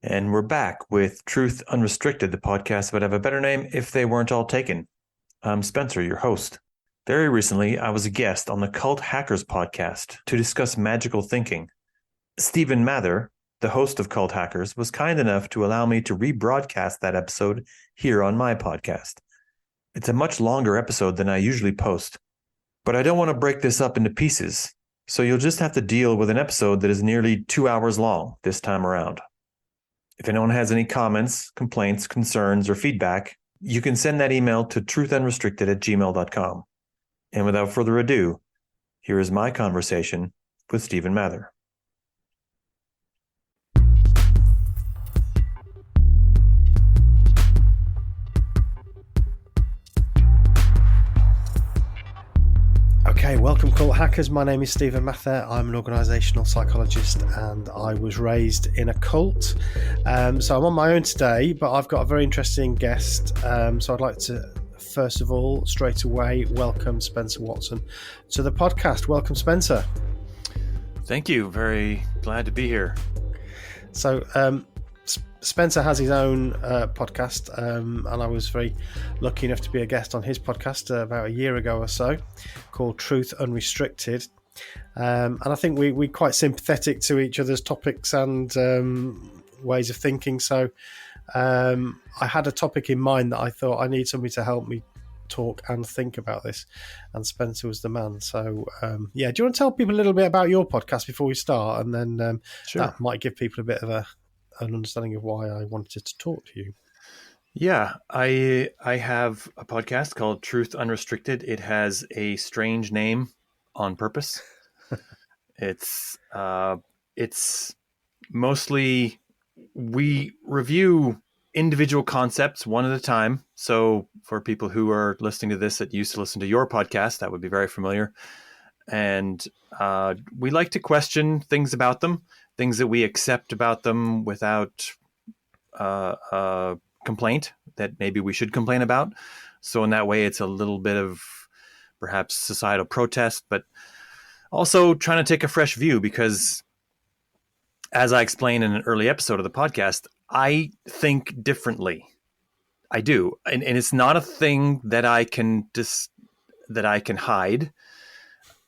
And we're back with Truth Unrestricted, the podcast would have a better name if they weren't all taken. I'm Spencer, your host. Very recently, I was a guest on the Cult Hackers podcast to discuss magical thinking. Stephen Mather, the host of Cult Hackers, was kind enough to allow me to rebroadcast that episode here on my podcast. It's a much longer episode than I usually post, but I don't want to break this up into pieces, so you'll just have to deal with an episode that is nearly 2 hours long this time around. If anyone has any comments, complaints, concerns, or feedback, you can send that email to truthunrestricted@gmail.com. And without further ado, here is my conversation with Stephen Mather. Okay, welcome Cult Hackers. My name is Stephen Mather. I'm an organisational psychologist and I was raised in a cult. So I'm on my own today, but I've got a very interesting guest. So I'd like to, first of all, straight away, welcome Spencer Watson to the podcast. Welcome, Spencer. Thank you. Very glad to be here. So Spencer has his own podcast, and I was very lucky enough to be a guest on his podcast about a year ago or so, called Truth Unrestricted. And I think we're quite sympathetic to each other's topics and ways of thinking. So I had a topic in mind that I thought I need somebody to help me talk and think about this, and Spencer was the man. So do you want to tell people a little bit about your podcast before we start, and then Sure. That might give people a bit of an understanding of why I wanted to talk to you. Yeah, I have a podcast called Truth Unrestricted. It has a strange name on purpose. It's mostly, we review individual concepts one at a time. So for people who are listening to this that used to listen to your podcast, that would be very familiar. And we like to question things about them, things that we accept about them without complaint that maybe we should complain about. So in that way, it's a little bit of perhaps societal protest, but also trying to take a fresh view because, as I explained in an early episode of the podcast, I think differently. I do. And it's not a thing that I can hide.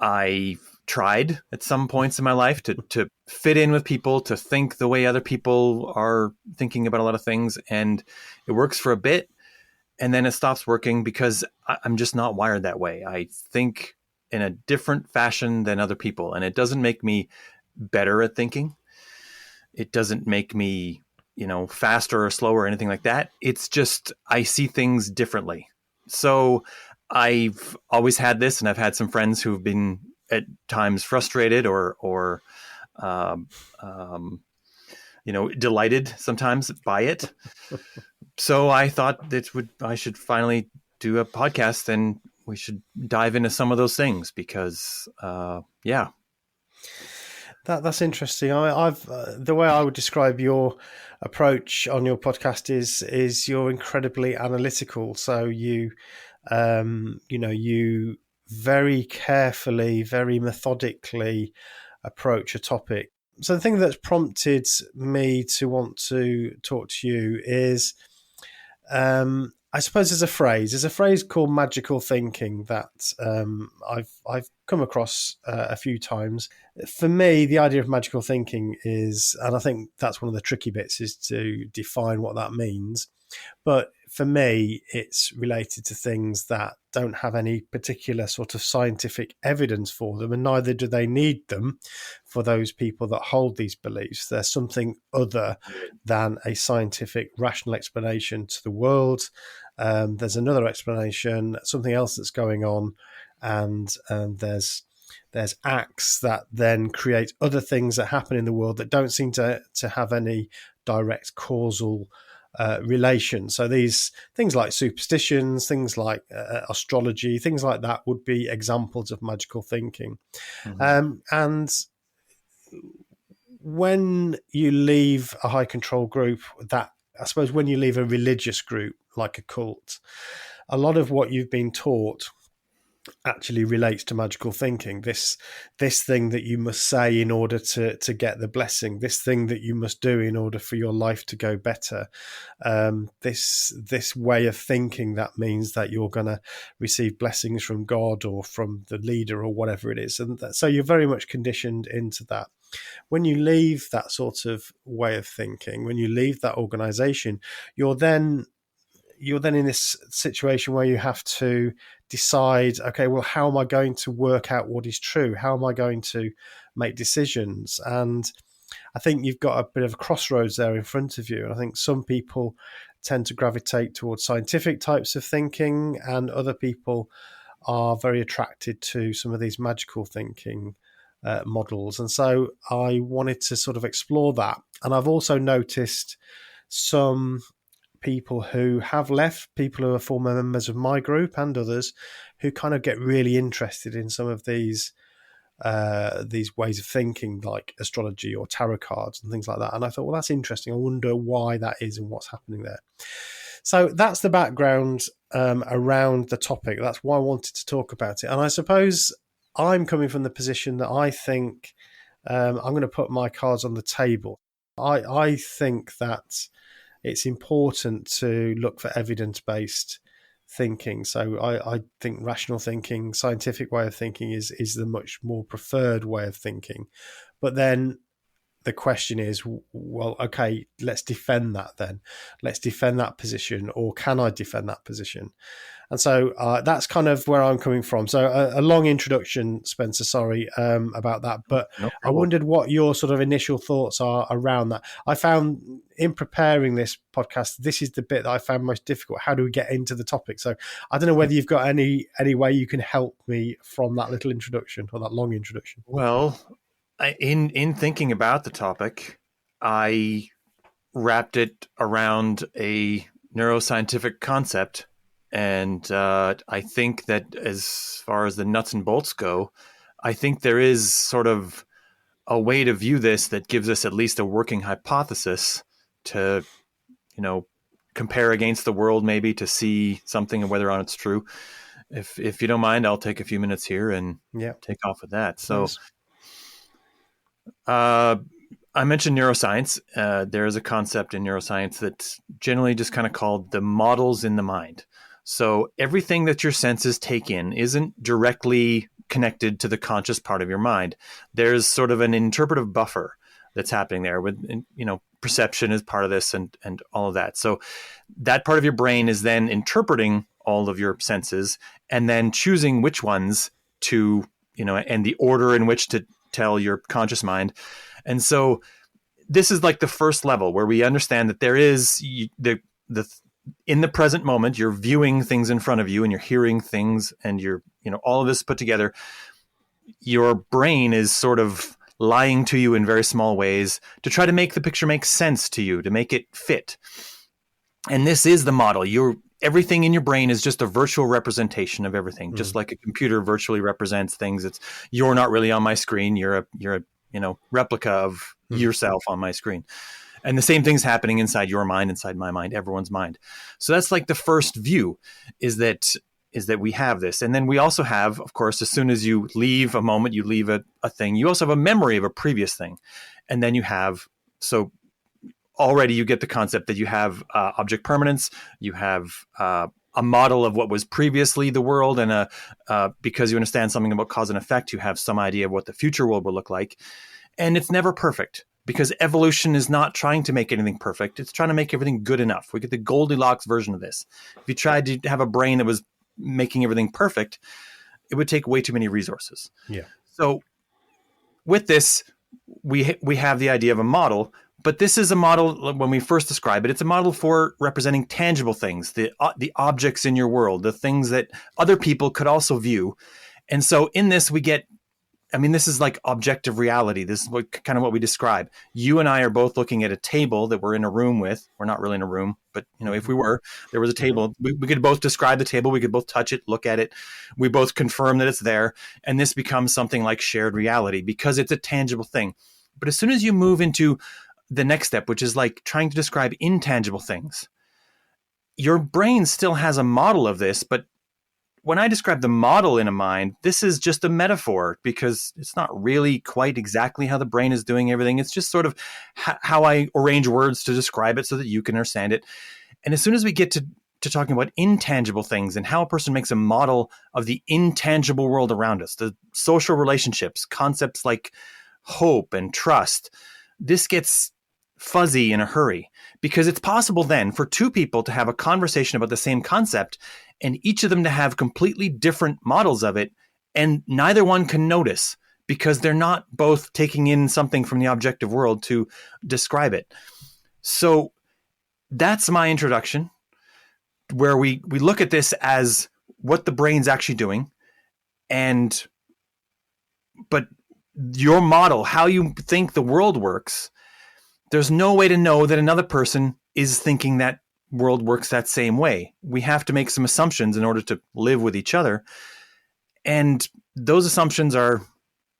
I've tried at some points in my life to fit in with people, to think the way other people are thinking about a lot of things. And it works for a bit, and then it stops working because I'm just not wired that way. I think in a different fashion than other people, and it doesn't make me better at thinking. It doesn't make me, faster or slower or anything like that. It's just, I see things differently. So I've always had this, and I've had some friends who've been at times frustrated or delighted sometimes by it. So I thought I should finally do a podcast, and we should dive into some of those things because, That's interesting. I've the way I would describe your approach on your podcast is you're incredibly analytical. So you very carefully, very methodically approach a topic. So the thing that's prompted me to want to talk to you is, I suppose there's a phrase called magical thinking that I've come across a few times. For me, the idea of magical thinking is, and I think that's one of the tricky bits, is to define what that means. But for me, it's related to things that don't have any particular sort of scientific evidence for them, and neither do they need them for those people that hold these beliefs. There's something other than a scientific, rational explanation to the world. There's another explanation, something else that's going on, and there's acts that then create other things that happen in the world that don't seem to have any direct causal relation. So these things like superstitions, things like astrology, things like that would be examples of magical thinking. Mm-hmm. And when you leave a high control group, that I suppose when you leave a religious group like a cult, a lot of what you've been taught actually relates to magical thinking. This thing that you must say in order to get the blessing, this thing that you must do in order for your life to go better, this way of thinking that means that you're going to receive blessings from God or from the leader or whatever it is, and so you're very much conditioned into that. When you leave that sort of way of thinking, when you leave that organization, you're then in this situation where you have to decide, okay, well, how am I going to work out what is true? How am I going to make decisions? And I think you've got a bit of a crossroads there in front of you. And I think some people tend to gravitate towards scientific types of thinking, and other people are very attracted to some of these magical thinking models. And so I wanted to sort of explore that. And I've also noticed some people who have left, people who are former members of my group and others, who kind of get really interested in some of these ways of thinking, like astrology or tarot cards and things like that. And I thought, well, that's interesting. I wonder why that is and what's happening there. So that's the background around the topic. That's why I wanted to talk about it. And I suppose I'm coming from the position that I think I'm going to put my cards on the table. I think that it's important to look for evidence-based thinking. So I think rational thinking, scientific way of thinking is the much more preferred way of thinking. But then the question is, well, okay, let's defend that then. Let's defend that position, or can I defend that position? And so that's kind of where I'm coming from. So a long introduction, Spencer, sorry about that. But No I problem. wondered what your sort of initial thoughts are around that. I found in preparing this podcast, this is the bit that I found most difficult. How do we get into the topic? So I don't know whether you've got any way you can help me from that little introduction, or that long introduction. Well, in thinking about the topic, I wrapped it around a neuroscientific concept. And I think that as far as the nuts and bolts go, I think there is sort of a way to view this that gives us at least a working hypothesis to, compare against the world, maybe to see something and whether or not it's true. If you don't mind, I'll take a few minutes here and take off with that. So, I mentioned neuroscience. There is a concept in neuroscience that's generally just kind of called the models in the mind. So everything that your senses take in isn't directly connected to the conscious part of your mind. There's sort of an interpretive buffer that's happening there with, perception is part of this and all of that. So that part of your brain is then interpreting all of your senses and then choosing which ones to, and the order in which to tell your conscious mind. And so this is like the first level where we understand that there is in the present moment, you're viewing things in front of you and you're hearing things and you're, all of this put together. Your brain is sort of lying to you in very small ways to try to make the picture make sense to you, to make it fit. And this is the model. Everything in your brain is just a virtual representation of everything, just like a computer virtually represents things. You're not really on my screen. You're a replica of yourself on my screen. And the same thing's happening inside your mind, inside my mind, everyone's mind. So that's like the first view is that we have this. And then we also have, of course, as soon as you leave a moment, you leave a thing, you also have a memory of a previous thing. And then you have, so already you get the concept that you have object permanence, you have a model of what was previously the world, and because you understand something about cause and effect, you have some idea of what the future world will look like. And it's never perfect, because evolution is not trying to make anything perfect. It's trying to make everything good enough. We get the Goldilocks version of this. If you tried to have a brain that was making everything perfect, it would take way too many resources. Yeah. So with this, we have the idea of a model, but this is a model, when we first describe it, it's a model for representing tangible things, the objects in your world, the things that other people could also view. And so in this, we get, this is like objective reality. This is kind of what we describe. You and I are both looking at a table that we're in a room with. We're not really in a room, but if we were, there was a table. We could both describe the table. We could both touch it, look at it. We both confirm that it's there. And this becomes something like shared reality because it's a tangible thing. But as soon as you move into the next step, which is like trying to describe intangible things, your brain still has a model of this, but when I describe the model in a mind, this is just a metaphor because it's not really quite exactly how the brain is doing everything. It's just sort of how I arrange words to describe it so that you can understand it. And as soon as we get to talking about intangible things and how a person makes a model of the intangible world around us, the social relationships, concepts like hope and trust, this gets fuzzy in a hurry, because it's possible then for two people to have a conversation about the same concept and each of them to have completely different models of it, and neither one can notice because they're not both taking in something from the objective world to describe it. So that's my introduction, where we look at this as what the brain's actually doing, but your model, how you think the world works, there's no way to know that another person is thinking that world works that same way. We have to make some assumptions in order to live with each other. And those assumptions are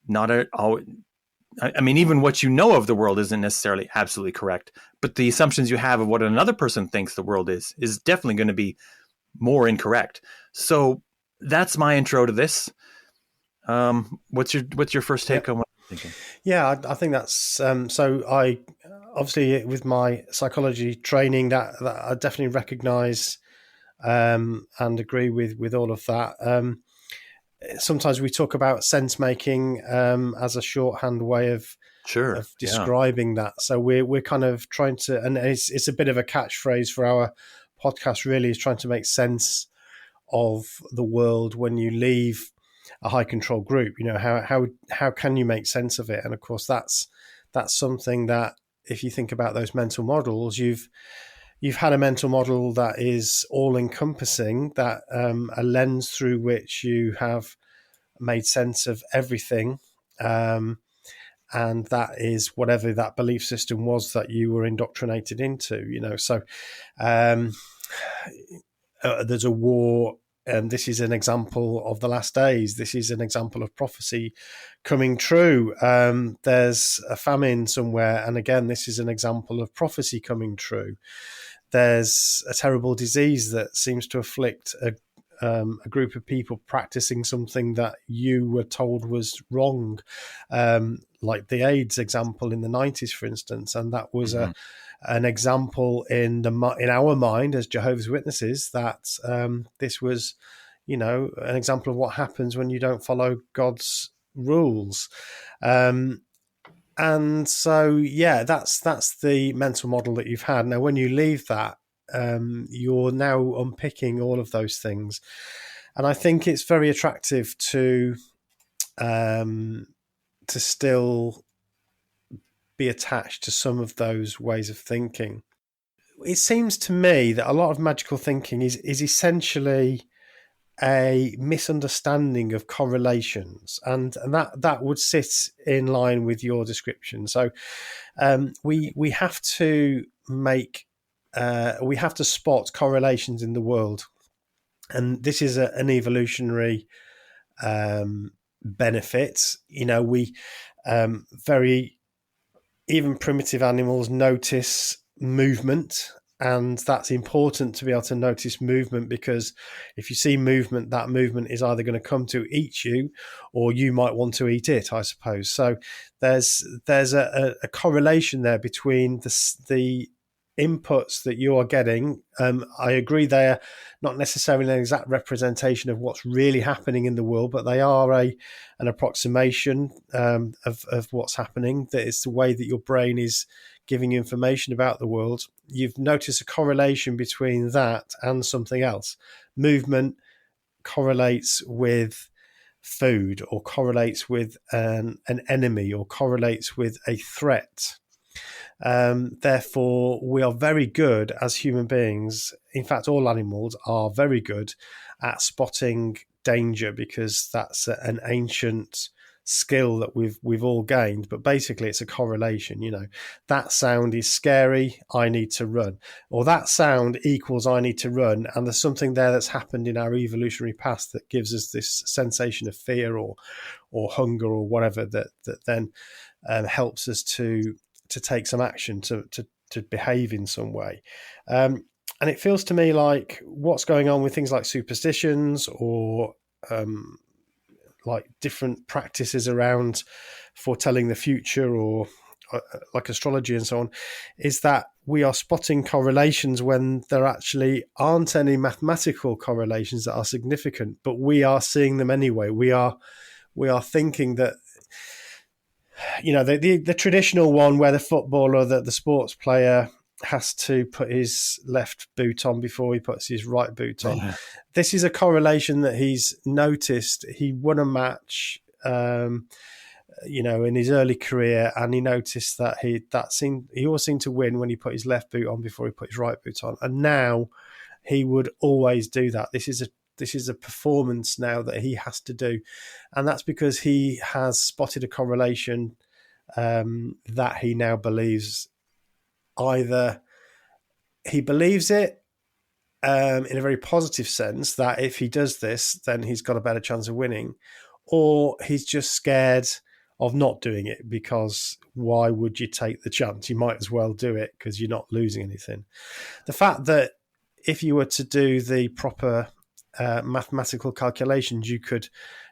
not I mean, even what you know of the world isn't necessarily absolutely correct, but the assumptions you have of what another person thinks the world is definitely going to be more incorrect. So that's my intro to this. What's your first take on what you're thinking? Yeah, I think that's so. I obviously, with my psychology training, that I definitely recognise and agree with all of that. Sometimes we talk about sense making as a shorthand way of describing that. So we're kind of trying to, and it's a bit of a catchphrase for our podcast. Really, is trying to make sense of the world when you leave a high control group. You know, how can you make sense of it? And of course, that's something that, if you think about those mental models, you've had a mental model that is all encompassing, that a lens through which you have made sense of everything. And that is whatever that belief system was that you were indoctrinated into, you know. So there's a war, and this is an example of the last days. This is an example of prophecy coming true. There's a famine somewhere, and again, this is an example of prophecy coming true. There's a terrible disease that seems to afflict a group of people practicing something that you were told was wrong, like the AIDS example in the 90s, for instance. And that was an example in our mind as Jehovah's Witnesses that this was, you know, an example of what happens when you don't follow God's rules. And so, yeah, that's the mental model that you've had. Now, when you leave that, you're now unpicking all of those things, and I think it's very attractive to still be attached to some of those ways of thinking. It seems to me that a lot of magical thinking is essentially a misunderstanding of correlations, and that would sit in line with your description. So we have to make we have to spot correlations in the world, and this is an evolutionary benefit. You know, we very even primitive animals notice movement, and that's important to be able to notice movement, because if you see movement, that movement is either going to come to eat you, or you might want to eat it, I suppose. So there's a correlation there between the inputs that you are getting. I agree they're not necessarily an exact representation of what's really happening in the world, but they are an approximation of what's happening. That is the way that your brain is giving you information about the world. You've noticed a correlation between that and something else. Movement correlates with food, or correlates with an enemy, or correlates with a threat. Therefore, we are very good as human beings. In fact, all animals are very good at spotting danger, because that's an ancient skill that we've all gained. But basically, it's a correlation. You know, that sound is scary, I need to run, or that sound equals I need to run. And there's something there that's happened in our evolutionary past that gives us this sensation of fear or hunger or whatever, that then helps us to take some action, to behave in some way. And it feels to me like what's going on with things like superstitions or like different practices around foretelling the future or like astrology and so on, is that we are spotting correlations when there actually aren't any mathematical correlations that are significant, but we are seeing them anyway. We are thinking that, you know, the traditional one where the footballer, the sports player has to put his left boot on before he puts his right boot on. Yeah. This is a correlation that he's noticed. He won a match, you know, in his early career, and he noticed that he always seemed to win when he put his left boot on before he put his right boot on, and now he would always do that. This is a performance now that he has to do, and that's because he has spotted a correlation that he now believes. Either he believes it in a very positive sense, that if he does this, then he's got a better chance of winning, or he's just scared of not doing it, because why would you take the chance? You might as well do it because you're not losing anything. The fact that if you were to do the proper mathematical calculations, you could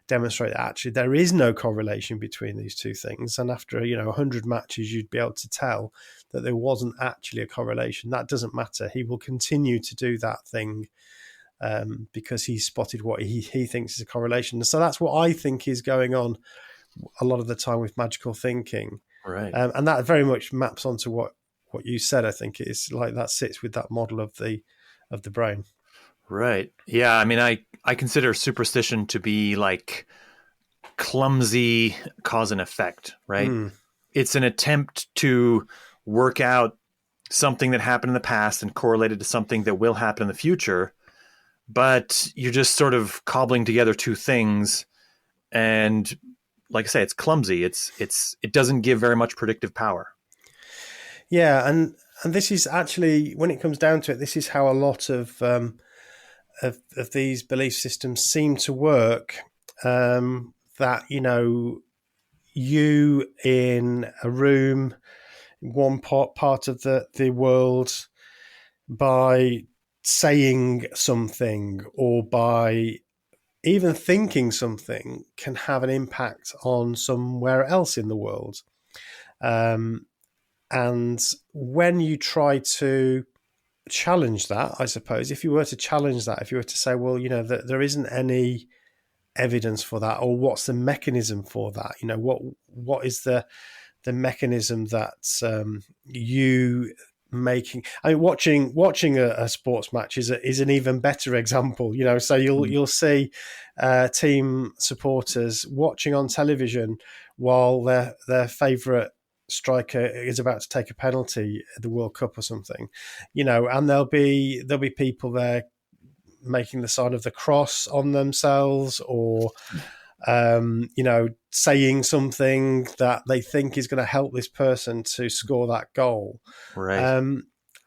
demonstrate that actually there is no correlation between these two things. And after, you know, 100 matches, you'd be able to tell that there wasn't actually a correlation. That doesn't matter. He will continue to do that thing because he spotted what he thinks is a correlation. So that's what I think is going on a lot of the time with magical thinking. Right. And that very much maps onto what you said. I think it is like that sits with that model of the brain. Right. Yeah. I mean, I consider superstition to be like clumsy cause and effect, right? It's an attempt to work out something that happened in the past and correlate it to something that will happen in the future. But you're just sort of cobbling together two things. And like I say, it's clumsy. It doesn't give very much predictive power. Yeah. And this is actually, when it comes down to it, this is how a lot of these belief systems seem to work. That, you know, you in a room, one part of the world, by saying something or by even thinking something, can have an impact on somewhere else in the world. And when you try to challenge that, I suppose, if you were to challenge that, if you were to say, well, you know, that there isn't any evidence for that, or what's the mechanism for that? You know, what is the mechanism that you making? I mean, watching a sports match is an even better example. You know, so you'll see team supporters watching on television while their favourite striker is about to take a penalty at the World Cup or something, you know, and there'll be people there making the sign of the cross on themselves, or you know, saying something that they think is going to help this person to score that goal. Right.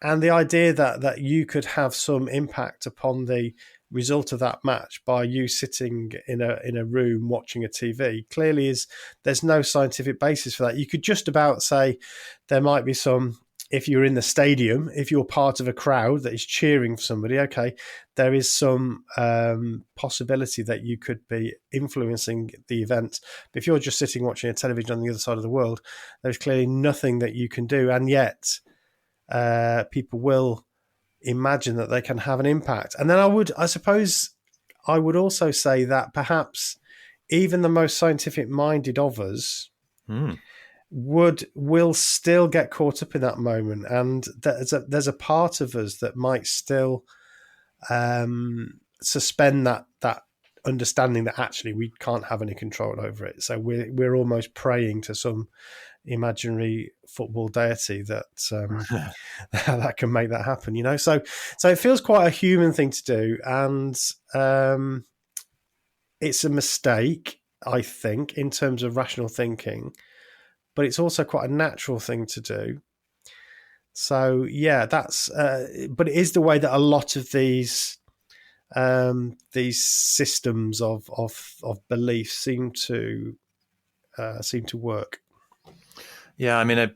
And the idea that you could have some impact upon the result of that match by you sitting in a room watching a TV clearly there's no scientific basis for that. You could just about say there might be some, if you're in the stadium, if you're part of a crowd that is cheering for somebody, okay, there is some possibility that you could be influencing the event. But if you're just sitting watching a television on the other side of the world, there's clearly nothing that you can do. And yet people will imagine that they can have an impact. And then I suppose I would also say that perhaps even the most scientific minded of us will still get caught up in that moment, and there's a part of us that might still suspend that understanding that actually we can't have any control over it. So we're almost praying to some imaginary football deity that that can make that happen, you know. So it feels quite a human thing to do, and it's a mistake, I think, in terms of rational thinking, but it's also quite a natural thing to do. So yeah, that's but it is the way that a lot of these systems of belief seem to work. Yeah, I mean,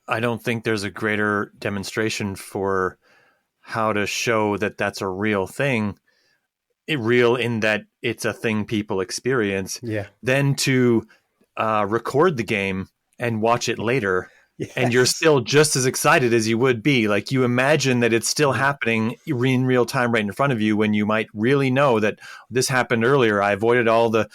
I don't think there's a greater demonstration for how to show that that's a real thing, real in that it's a thing people experience, Yeah. than to record the game and watch it later. And you're Yes. still just as excited as you would be. Like, you imagine that it's still happening in real time right in front of you, when you might really know that this happened earlier. I avoided all the,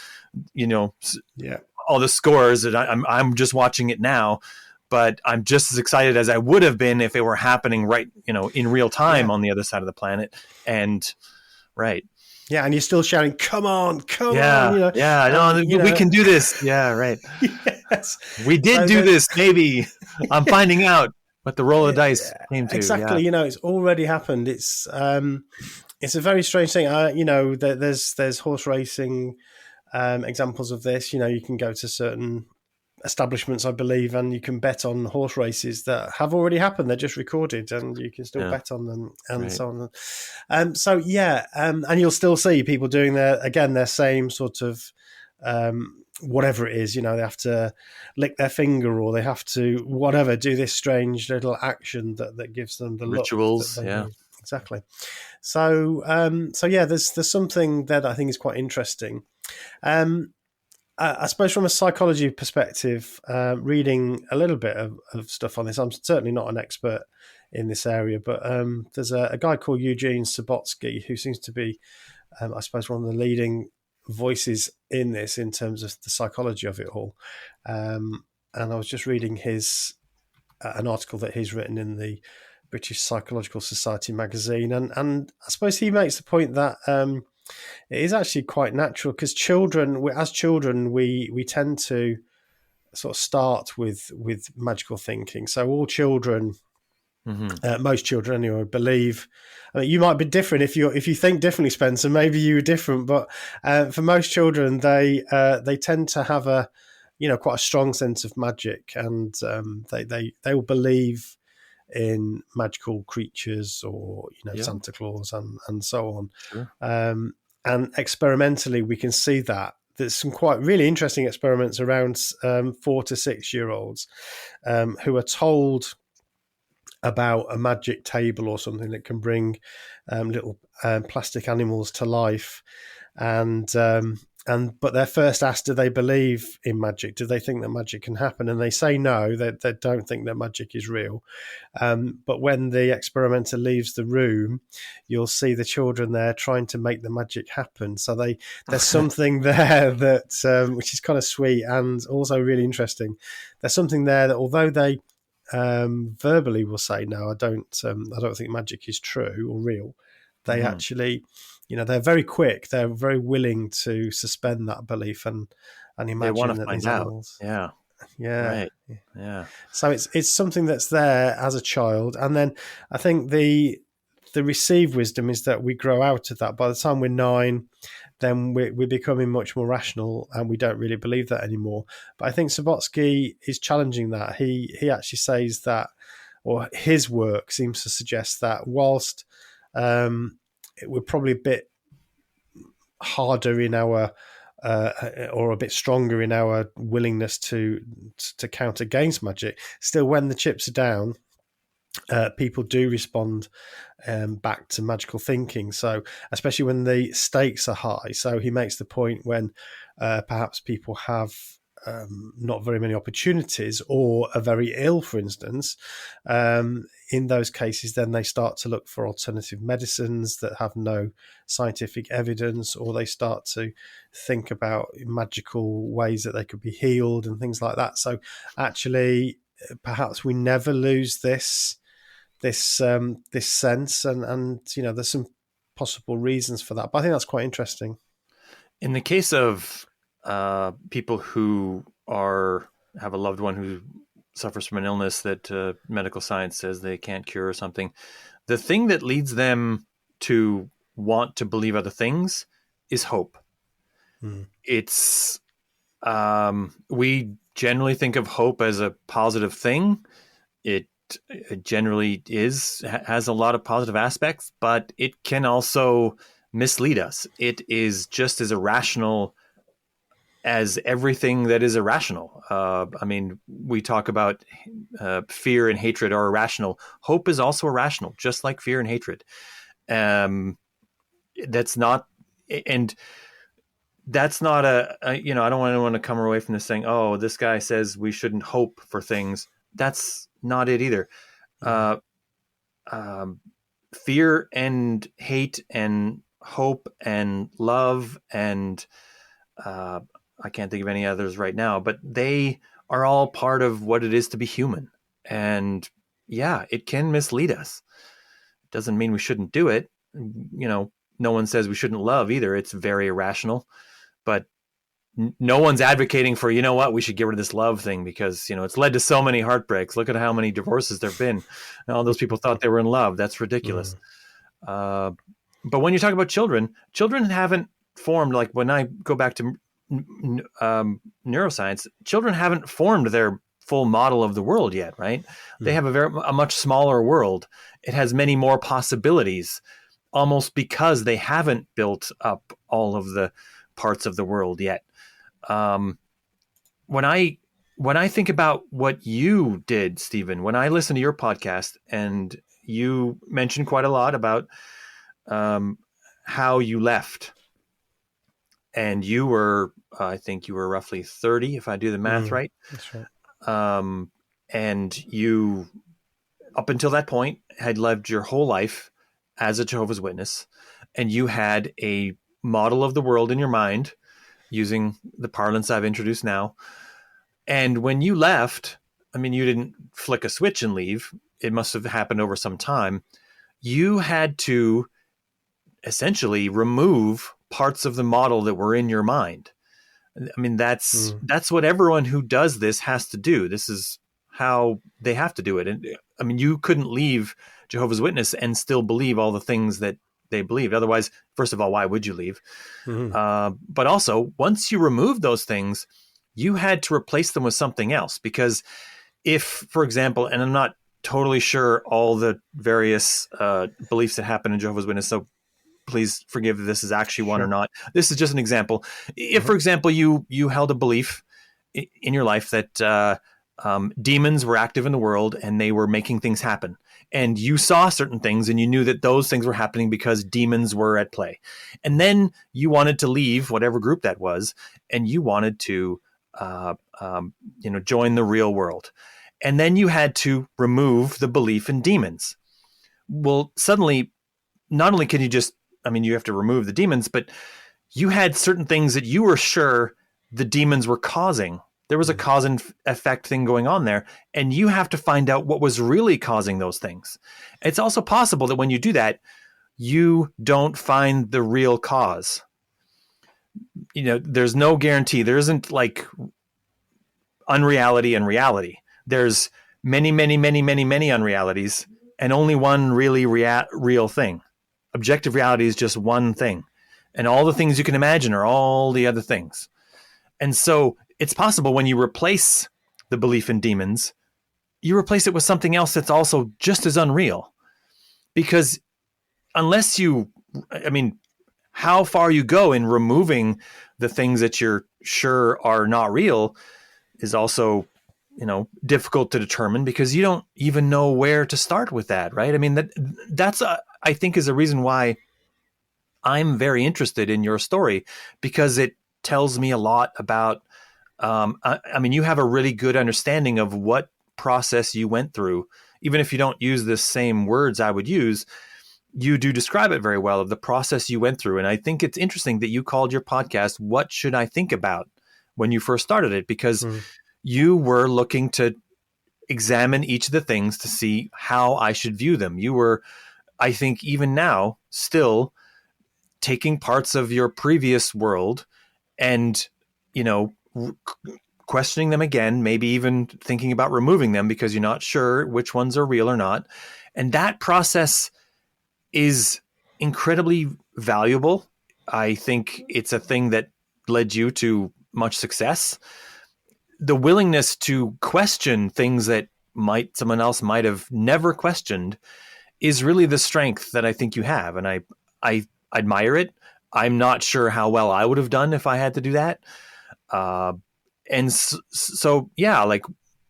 Yeah. all the scores, that I'm just watching it now, but I'm just as excited as I would have been if it were happening right, in real time Yeah. on the other side of the planet. And right. Yeah. And you're still shouting, come on, come on, Yeah. Yeah. and, No, we can do this. Yeah. Right. yes. We did So do that, this. Maybe I'm finding out what the roll of dice came to. Yeah. exactly, it's already happened. It's a very strange thing. There's horse racing examples of this. You can go to certain establishments, I believe, and you can bet on horse races that have already happened. They're just recorded, and you can still bet on them, and so on. And you'll still see people doing their same sort of whatever it is. They have to lick their finger, or they have to whatever do this strange little action that gives them the Rituals. look that they Yeah. need. Exactly. So there's something there that I think is quite interesting. I suppose from a psychology perspective, reading a little bit of stuff on this, I'm certainly not an expert in this area, but there's a guy called Eugene Subotsky who seems to be, I suppose, one of the leading voices in this in terms of the psychology of it all. And I was just reading an article that he's written in the British Psychological Society magazine, and I suppose he makes the point that it is actually quite natural, because as children, we tend to sort of start with magical thinking. So all children, most children anyway, believe. I mean, you might be different if you think differently, Spencer. Maybe you were different, but for most children, they tend to have quite a strong sense of magic, and they will believe in magical creatures, or Santa Claus and so on. Sure. And experimentally, we can see that there's some quite really interesting experiments around 4 to 6 year olds who are told about a magic table or something that can bring little plastic animals to life, but they're first asked, do they believe in magic? Do they think that magic can happen? And they say no, they don't think that magic is real. But when the experimenter leaves the room, you'll see the children there trying to make the magic happen. So there's something there that which is kind of sweet and also really interesting. There's something there that, although they verbally will say no, I don't think magic is true or real, they actually, they're very quick. They're very willing to suspend that belief and imagine that these animals. Yeah. Yeah. Right. Yeah. So it's something that's there as a child, and then I think the received wisdom is that we grow out of that. By the time we're 9, then we're becoming much more rational, and we don't really believe that anymore. But I think Subotsky is challenging that. He actually says that, or his work seems to suggest that whilst we're probably a bit harder in our or a bit stronger in our willingness to count against magic, still, when the chips are down, people do respond back to magical thinking. So especially when the stakes are high. So he makes the point when perhaps people have not very many opportunities, or are very ill, for instance, in those cases, then they start to look for alternative medicines that have no scientific evidence, or they start to think about magical ways that they could be healed and things like that. So actually, perhaps we never lose this sense, and there's some possible reasons for that. But I think that's quite interesting. In the case of people who have a loved one who suffers from an illness that medical science says they can't cure or something, the thing that leads them to want to believe other things is hope. It's we generally think of hope as a positive thing. It generally has a lot of positive aspects, but it can also mislead us. It is just as irrational as everything that is irrational. I mean, we talk about fear and hatred are irrational. Hope is also irrational, just like fear and hatred. That's not, and that's not you know, I don't want anyone to come away from this saying, oh, this guy says we shouldn't hope for things. That's not it either. Uh, Fear and hate and hope and love and I can't think of any others right now, but they are all part of what it is to be human. And yeah, it can mislead us. It doesn't mean we shouldn't do it. You know, no one says we shouldn't love either. It's very irrational, but no one's advocating for, you know what, we should get rid of this love thing because, you know, it's led to so many heartbreaks. Look at how many divorces there've been. And all those people thought they were in love. That's ridiculous. But when you talk about children haven't formed, like when I go back to neuroscience, children haven't formed their full model of the world yet, right? They have a much smaller world. It has many more possibilities, almost because they haven't built up all of the parts of the world yet. When I think about what you did, Stephen, when I listen to your podcast, and you mentioned quite a lot about how you left, and you were, I think you were roughly 30, if I do the math right. That's right. And you, up until that point, had lived your whole life as a Jehovah's Witness, and you had a model of the world in your mind using the parlance I've introduced now. And when you left, I mean, you didn't flick a switch and leave. It must have happened over some time. You had to essentially remove parts of the model that were in your mind. I mean, that's what everyone who does this has to do. This is how they have to do it. And I mean, you couldn't leave Jehovah's Witness and still believe all the things that they believed. Otherwise, first of all, why would you leave? But also, once you removed those things, you had to replace them with something else. Because if, for example, and I'm not totally sure all the various beliefs that happen in Jehovah's Witness, so please forgive if this is actually one or not. This is just an example. If, for example, you held a belief in your life that demons were active in the world and they were making things happen, and you saw certain things and you knew that those things were happening because demons were at play, and then you wanted to leave whatever group that was, and you wanted to join the real world, and then you had to remove the belief in demons. Well, suddenly, not only can you just, I mean, you have to remove the demons, but you had certain things that you were sure the demons were causing. There was a cause and effect thing going on there, and you have to find out what was really causing those things. It's also possible that when you do that, you don't find the real cause. You know, there's no guarantee. There isn't like unreality and reality. There's many, many, many, many, many unrealities, and only one really real thing. Objective reality is just one thing, and all the things you can imagine are all the other things. And so it's possible when you replace the belief in demons, you replace it with something else that's also just as unreal. Because unless you, I mean, how far you go in removing the things that you're sure are not real is also, you know, difficult to determine, because you don't even know where to start with that, right? I mean, that's I think is a reason why I'm very interested in your story, because it tells me a lot about, I mean, you have a really good understanding of what process you went through. Even if you don't use the same words I would use, you do describe it very well, of the process you went through. And I think it's interesting that you called your podcast, What Should I Think About, when you first started it, because you were looking to examine each of the things to see how I should view them. You were, I think even now, still taking parts of your previous world and, you know, questioning them again, maybe even thinking about removing them because you're not sure which ones are real or not. And that process is incredibly valuable. I think it's a thing that led you to much success. The willingness to question things that someone else might have never questioned is really the strength that I think you have. And I admire it. I'm not sure how well I would have done if I had to do that. And so, yeah, like,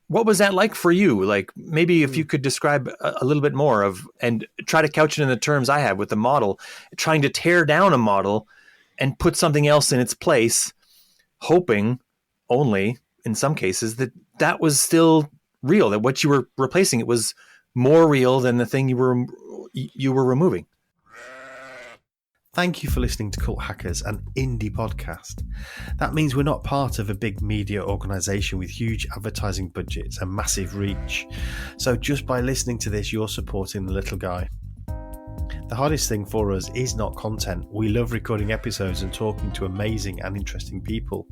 what was that like for you? Like, maybe if you could describe a little bit more of, and try to couch it in the terms I have with the model, trying to tear down a model and put something else in its place, hoping only in some cases that that was still real, that what you were replacing, it was more real than the thing you were removing. Thank you for listening to Cult Hackers, an indie podcast. That means we're not part of a big media organisation with huge advertising budgets and massive reach. So just by listening to this, you're supporting the little guy. The hardest thing for us is not content. We love recording episodes and talking to amazing and interesting people.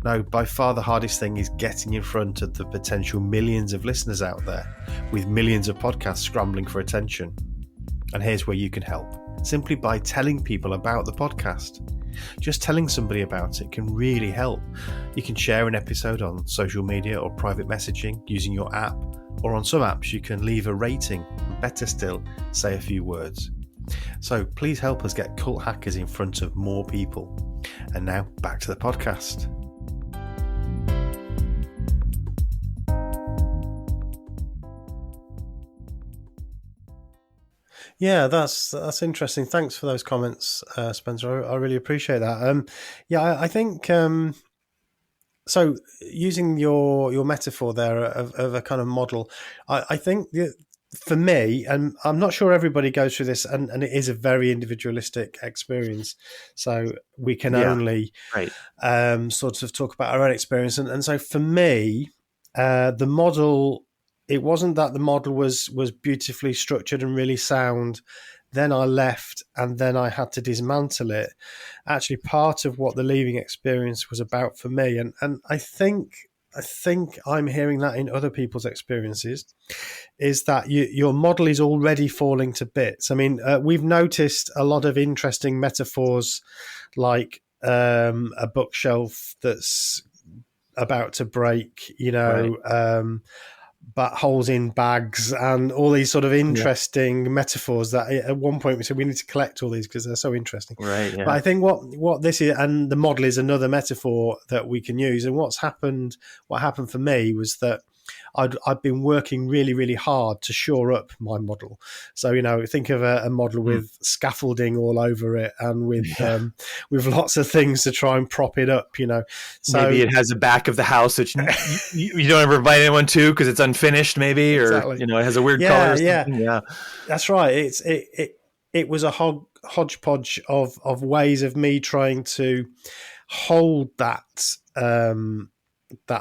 No, by far the hardest thing is getting in front of the potential millions of listeners out there, with millions of podcasts scrambling for attention. And here's where you can help. Simply by telling people about the podcast. Just telling somebody about it can really help. You can share an episode on social media or private messaging using your app, or on some apps you can leave a rating, and better still, say a few words. So please help us get Cult Hackers in front of more people. And now back to the podcast. Yeah, that's interesting. Thanks for those comments, Spencer. I really appreciate that. I think so. Using your metaphor there of a kind of model, I think for me, and I'm not sure everybody goes through this, and it is a very individualistic experience. So we can only sort of talk about our own experience, and so for me, the model. It wasn't that the model was beautifully structured and really sound. Then I left and then I had to dismantle it. Actually, part of what the leaving experience was about for me, and I think I'm hearing that in other people's experiences, is that your model is already falling to bits. I mean, we've noticed a lot of interesting metaphors, like a bookshelf that's about to break, but holes in bags and all these sort of interesting metaphors that at one point we said we need to collect all these because they're so interesting. Right. Yeah. But I think what this is, and the model is another metaphor that we can use. And what happened for me was that I'd been working really, really hard to shore up my model. So, think of a model with scaffolding all over it and with lots of things to try and prop it up, So maybe it has a back of the house that you don't ever invite anyone to because it's unfinished, maybe, or, exactly. It has a weird color or something. Yeah. That's right. It was a hodgepodge of ways of me trying to hold that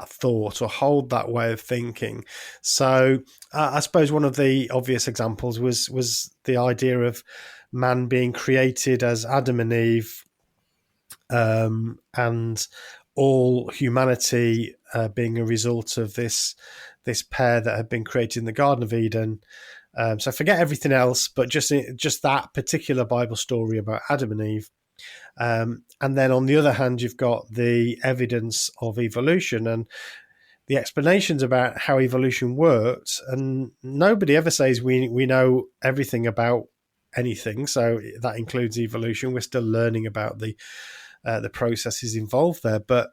thought or hold that way of thinking. So I suppose one of the obvious examples was the idea of man being created as Adam and Eve, and all humanity being a result of this pair that had been created in the Garden of Eden. So forget everything else, but just that particular Bible story about Adam and Eve. And then on the other hand, you've got the evidence of evolution and the explanations about how evolution works. And nobody ever says we know everything about anything. So that includes evolution. We're still learning about the processes involved there, but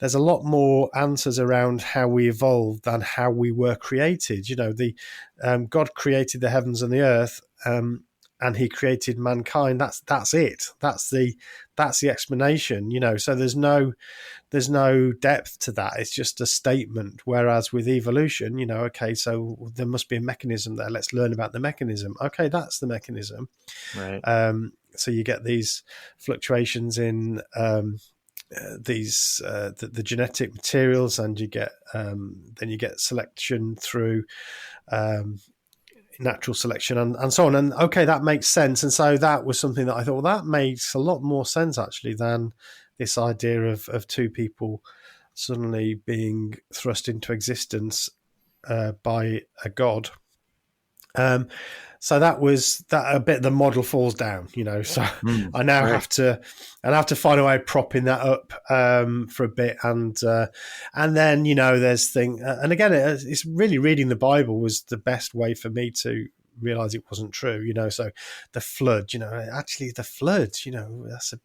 there's a lot more answers around how we evolved than how we were created. God created the heavens and the earth, and He created mankind. That's it. That's the explanation. So there's no depth to that. It's just a statement. Whereas with evolution, okay, so there must be a mechanism there. Let's learn about the mechanism. Okay, that's the mechanism. Right. So you get these fluctuations in the genetic materials, and you get selection through natural selection and so on. And okay, that makes sense. And so that was something that I thought, well, that makes a lot more sense actually than this idea of two people suddenly being thrust into existence by a god. So that was that a bit. The model falls down, So I now have to find a way of propping that up for a bit, and then there's thing. And again, it's really reading the Bible was the best way for me to realize it wasn't true. So the flood, actually the flood, that's a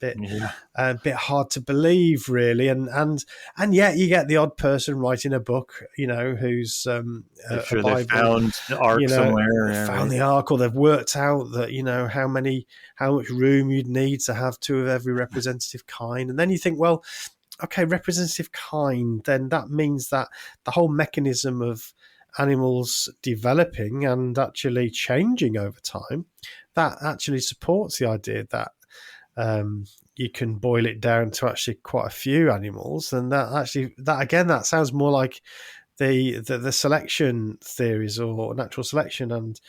bit hard to believe, really, and yet you get the odd person writing a book, who's They're a sure they Bible, found the ark somewhere. Yeah, found right. the ark, or they've worked out that how much room you'd need to have two of every representative kind, and then you think, well, okay, representative kind, then that means that the whole mechanism of animals developing and actually changing over time, that actually supports the idea that you can boil it down to actually quite a few animals, and that sounds more like the selection theories or natural selection and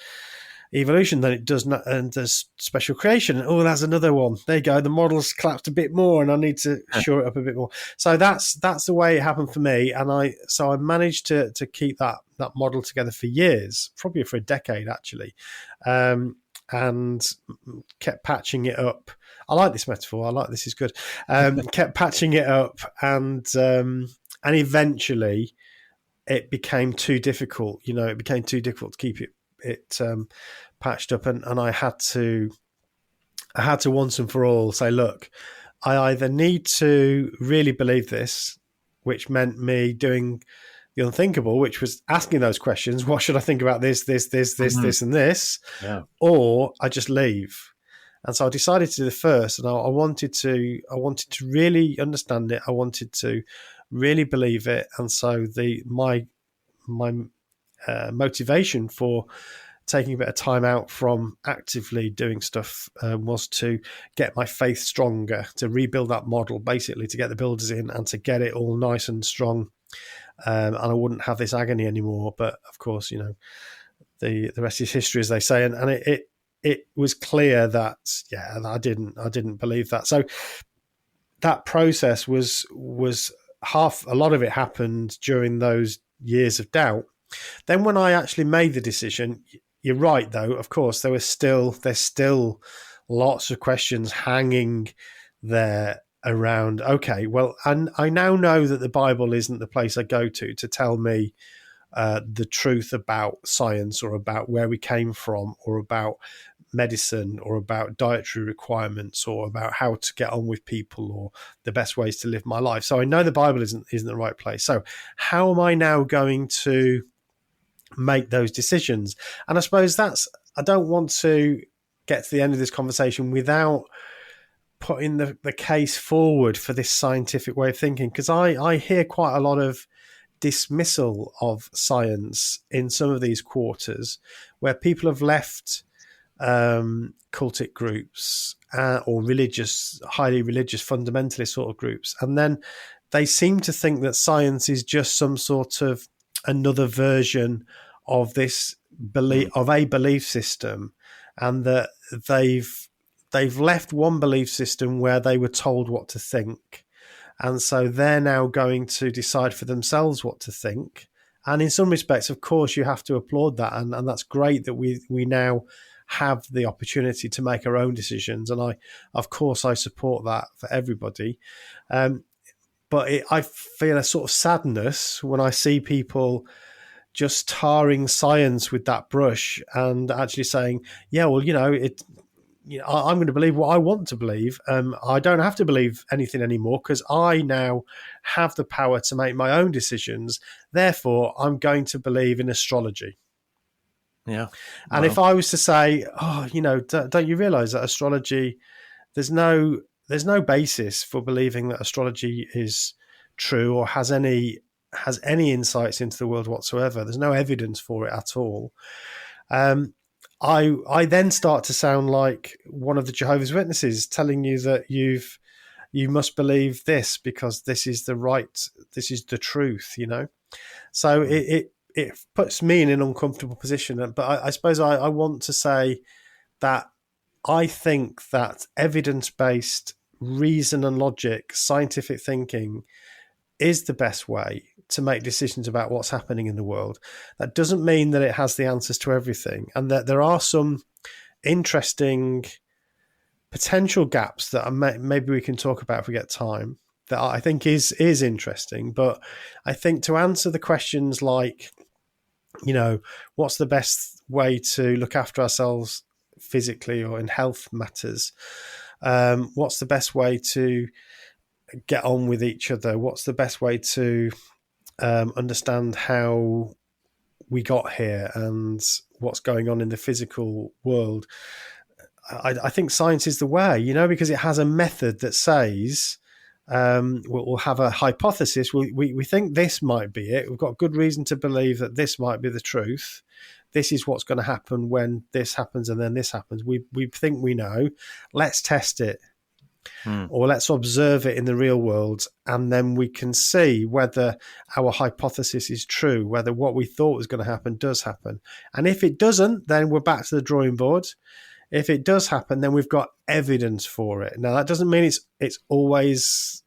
evolution than it does not, and there's special creation. Oh, that's another one. There you go. The model's collapsed a bit more, and I need to shore it up a bit more. So that's the way it happened for me, and I managed to keep that model together for years, probably for a decade actually, and kept patching it up. I like this metaphor. I like this is good. Kept patching it up, and eventually it became too difficult. It became too difficult to keep it patched up, and I had to once and for all say, look, I either need to really believe this, which meant me doing the unthinkable, which was asking those questions: what should I think about this, and this, or I just leave. And so I decided to do the first, and I wanted to really understand it. I wanted to really believe it, and so my motivation for taking a bit of time out from actively doing stuff was to get my faith stronger, to rebuild that model, basically to get the builders in and to get it all nice and strong, and I wouldn't have this agony anymore. But of course, the rest is history, as they say, and it was clear that I didn't believe that. So that process was a lot of it happened during those years of doubt. Then when I actually made the decision, you're right, though, of course, there's still lots of questions hanging there around, okay, well, and I now know that the Bible isn't the place I go to tell me the truth about science, or about where we came from, or about medicine, or about dietary requirements, or about how to get on with people, or the best ways to live my life. So I know the Bible isn't the right place. So how am I now going to make those decisions? And I suppose I don't want to get to the end of this conversation without putting the case forward for this scientific way of thinking, because I hear quite a lot of dismissal of science in some of these quarters, where people have left cultic groups or highly religious fundamentalist sort of groups, and then they seem to think that science is just some sort of another version of this belief system, and that they've left one belief system where they were told what to think, and so they're now going to decide for themselves what to think. And in some respects, of course, you have to applaud that, and that's great that we now have the opportunity to make our own decisions, and I support that for everybody. But I feel a sort of sadness when I see people just tarring science with that brush and actually saying, yeah, well, I'm going to believe what I want to believe. I don't have to believe anything anymore because I now have the power to make my own decisions. Therefore, I'm going to believe in astrology. Yeah. And if I was to say, don't you realize that astrology, there's no basis for believing that astrology is true or has any insights into the world whatsoever. There's no evidence for it at all. I then start to sound like one of the Jehovah's Witnesses telling you that you must believe this because this is the truth, So it puts me in an uncomfortable position. But I suppose I want to say that I think that evidence-based reason and logic, scientific thinking is the best way to make decisions about what's happening in the world. That doesn't mean that it has the answers to everything, and that there are some interesting potential gaps that maybe we can talk about if we get time, that I think is interesting. But I think to answer the questions like, You know, what's the best way to look after ourselves physically or in health matters? What's the best way to get on with each other? What's the best way to understand how we got here and what's going on in the physical world? I think science is the way, you know, because it has a method that says we'll have a hypothesis. We think this might be it. We've got good reason to believe that this might be the truth. This is what's going to happen when this happens and then this happens. We think we know. Let's test it. Or let's observe it in the real world, and then we can see whether our hypothesis is true, whether what we thought was going to happen does happen. And if it doesn't, then we're back to the drawing board. If it does happen, then we've got evidence for it. Now, that doesn't mean it's always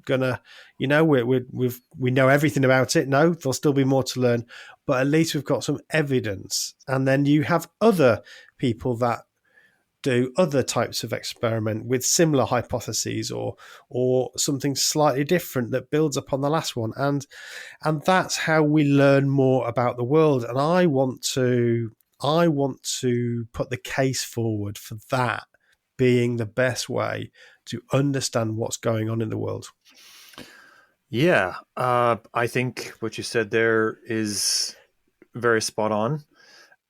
gonna, you know, we know everything about it. No, there'll still be more to learn, but at least we've got some evidence. And then you have other people that do other types of experiment with similar hypotheses or something slightly different that builds upon the last one, and that's how we learn more about the world. And I want to put the case forward for that being the best way to understand what's going on in the world. Yeah, I think what you said there is very spot on.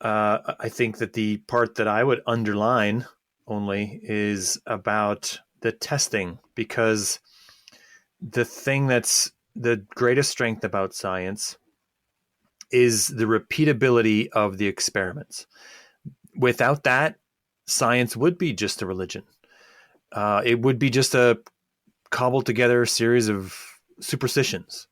I think that the part that I would underline only is about the testing, because the thing that's the greatest strength about science is the repeatability of the experiments. Without that, science would be just a religion. It would be just a cobbled together series of superstitions.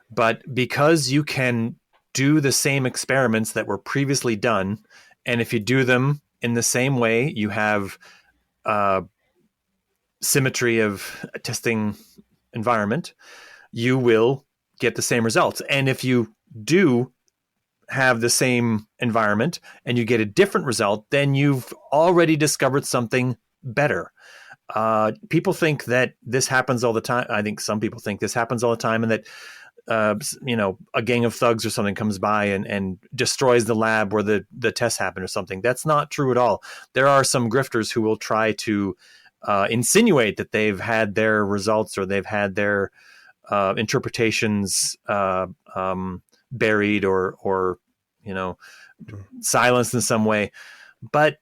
But because you can do the same experiments that were previously done, and if you do them in the same way, you have symmetry of a testing environment, you will get the same results. And if you do have the same environment and you get a different result, then you've already discovered something better. People think that this happens all the time. I think some people think this happens all the time, and that a gang of thugs or something comes by and destroys the lab where the tests happen or something. That's not true at all. There are some grifters who will try to insinuate that they've had their results or they've had their interpretations buried or silenced in some way. But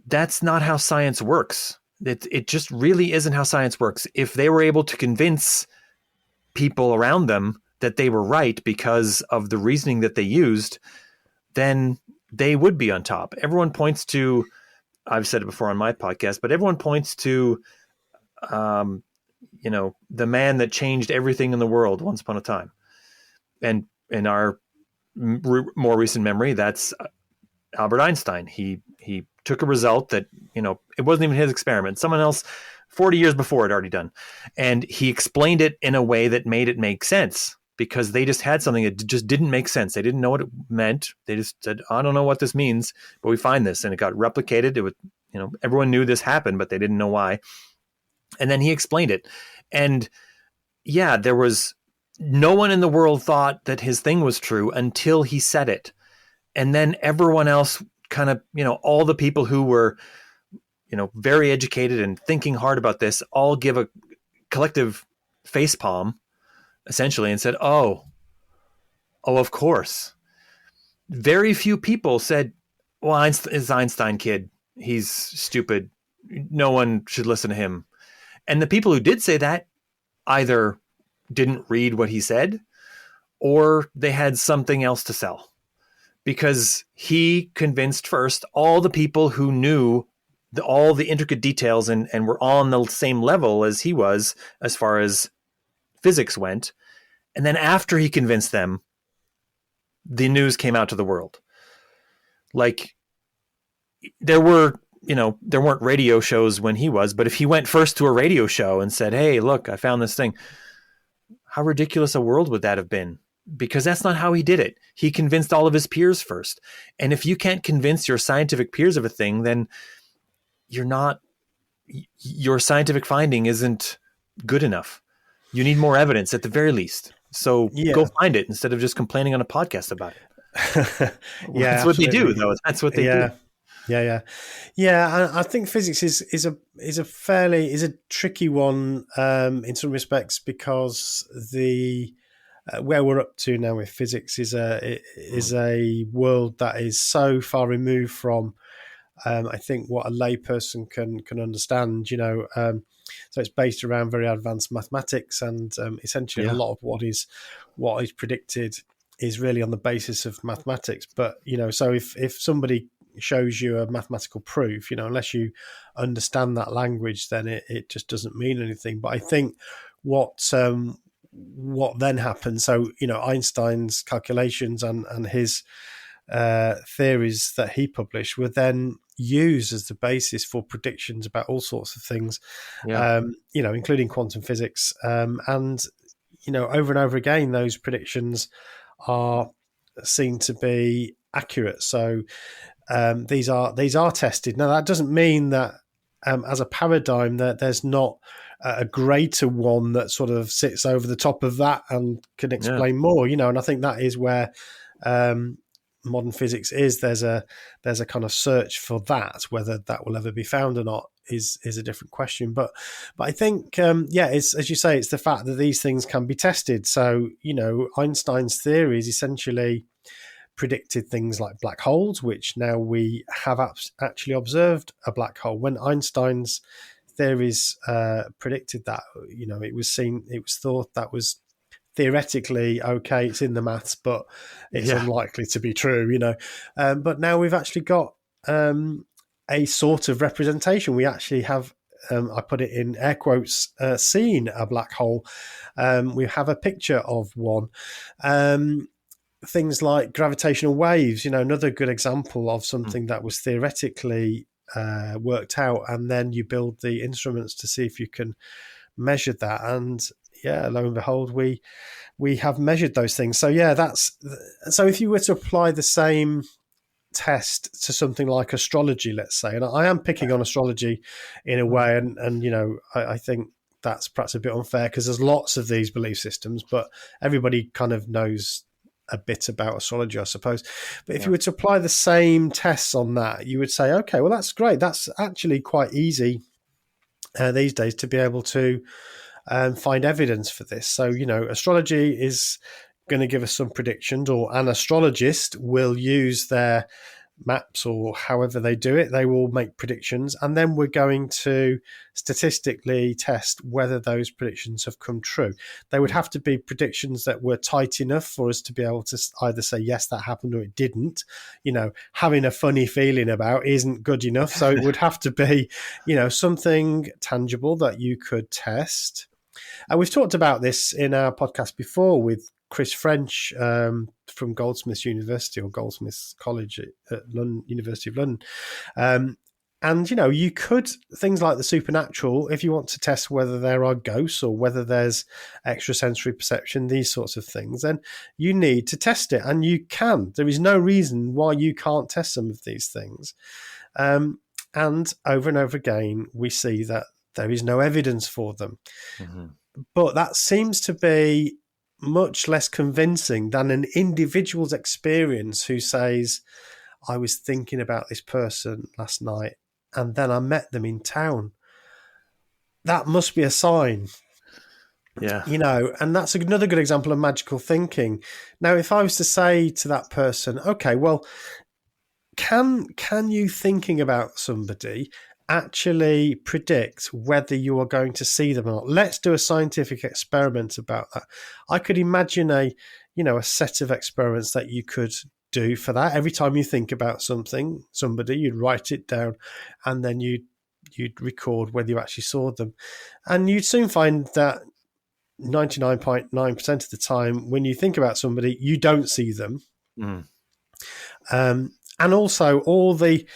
that's not how science works. It just really isn't how science works. If they were able to convince people around them that they were right because of the reasoning that they used, then they would be on top. Everyone points to, I've said it before on my podcast, but everyone points to, the man that changed everything in the world once upon a time. And in our more recent memory, that's Albert Einstein. He took a result that, it wasn't even his experiment. Someone else 40 years before had already done. And he explained it in a way that made it make sense, because they just had something that just didn't make sense. They didn't know what it meant. They just said, I don't know what this means, but we find this. And it got replicated. It was, everyone knew this happened, but they didn't know why. And then he explained it. And yeah, there was no one in the world thought that his thing was true until he said it. And then everyone else kind of, all the people who were, very educated and thinking hard about this all give a collective facepalm essentially and said, oh, of course. Very few people said, well, it's Einstein kid. He's stupid. No one should listen to him. And the people who did say that either didn't read what he said or they had something else to sell, because he convinced first all the people who knew all the intricate details and were on the same level as he was as far as physics went. And then after he convinced them, the news came out to the world. Like, there weren't radio shows when he was, but if he went first to a radio show and said, hey, look, I found this thing, how ridiculous a world would that have been? Because that's not how he did it. He convinced all of his peers first. And if you can't convince your scientific peers of a thing, then your scientific finding isn't good enough. You need more evidence at the very least. So go Yeah. find it instead of just complaining on a podcast about it. Yeah, That's what they do, absolutely. though. That's what they do. Yeah. Yeah. I think physics is a tricky one in some respects, because the where we're up to now with physics is a world that is so far removed from I think what a layperson can understand. So it's based around very advanced mathematics, and essentially a Yeah. lot of what is predicted is really on the basis of mathematics. But so if somebody shows you a mathematical proof, unless you understand that language, then it just doesn't mean anything. But I think what then happens, so Einstein's calculations and his theories that he published were then used as the basis for predictions about all sorts of things, Yeah. including quantum physics. And over and over again, those predictions are seen to be accurate. So these are tested. Now, that doesn't mean that as a paradigm that there's not a greater one that sort of sits over the top of that and can explain more. And I think that is where modern physics is. There's a kind of search for that. Whether that will ever be found or not is a different question. But I think it's, as you say, it's the fact that these things can be tested. So Einstein's theories essentially predicted things like black holes, which now we have actually observed a black hole. When Einstein's theories predicted that, it was thought that was theoretically okay, it's in the maths, but it's unlikely to be true, but now we've actually got a sort of representation. We actually have, I put it in air quotes, seen a black hole. We have a picture of one. Things like gravitational waves, another good example of something that was theoretically worked out, and then you build the instruments to see if you can measure that, and lo and behold, we have measured those things. So so if you were to apply the same test to something like astrology, let's say, and I am picking on astrology in a way, and I think that's perhaps a bit unfair because there's lots of these belief systems, but everybody kind of knows a bit about astrology, I suppose. But if you were to apply the same tests on that, you would say, okay, well, that's great. That's actually quite easy these days to be able to find evidence for this. So, astrology is going to give us some predictions, or an astrologist will use their maps or however they do it. They will make predictions, and then we're going to statistically test whether those predictions have come true. They would have to be predictions that were tight enough for us to be able to either say, yes, that happened, or it didn't. Having a funny feeling about isn't good enough. So it would have to be, something tangible that you could test. And we've talked about this in our podcast before with Chris French from Goldsmiths University, or Goldsmiths College at London, University of London. And, you could, things like the supernatural, if you want to test whether there are ghosts or whether there's extrasensory perception, these sorts of things, then you need to test it. And you can. There is no reason why you can't test some of these things. And over and over again, we see that there is no evidence for them. Mm-hmm. But that seems to be much less convincing than an individual's experience who says, I was thinking about this person last night and then I met them in town. That must be a sign. Yeah. And that's another good example of magical thinking. Now, if I was to say to that person, okay, well, can you thinking about somebody actually predict whether you are going to see them or not? Let's do a scientific experiment about that. I could imagine a set of experiments that you could do for that. Every time you think about somebody, you'd write it down, and then you'd record whether you actually saw them. And you'd soon find that 99.9% of the time when you think about somebody, you don't see them. And also all the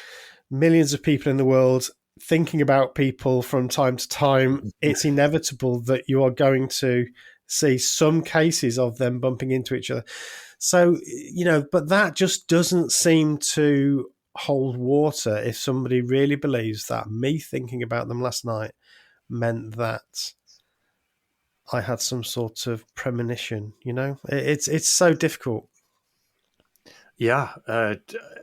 millions of people in the world thinking about people from time to time, it's inevitable that you are going to see some cases of them bumping into each other. So, but that just doesn't seem to hold water if somebody really believes that me thinking about them last night meant that I had some sort of premonition. It's so difficult. Yeah.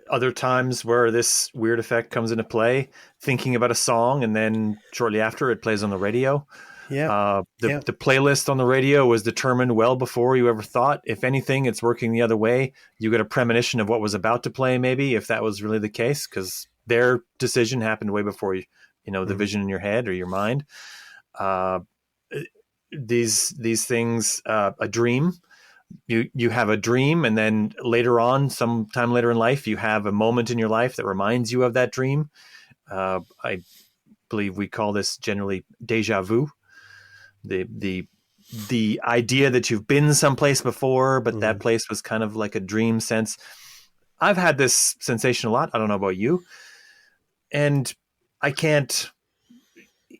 Other times where this weird effect comes into play, thinking about a song, and then shortly after it plays on the radio. Yeah, yeah. The playlist on the radio was determined well before you ever thought. If anything, it's working the other way. You get a premonition of what was about to play, maybe, if that was really the case, because their decision happened way before the vision in your head or your mind. Uh, these things, a dream. You have a dream, and then later on, sometime later in life, you have a moment in your life that reminds you of that dream. I believe we call this generally deja vu. The idea that you've been someplace before, but that place was kind of like a dream sense. I've had this sensation a lot. I don't know about you. And I can't,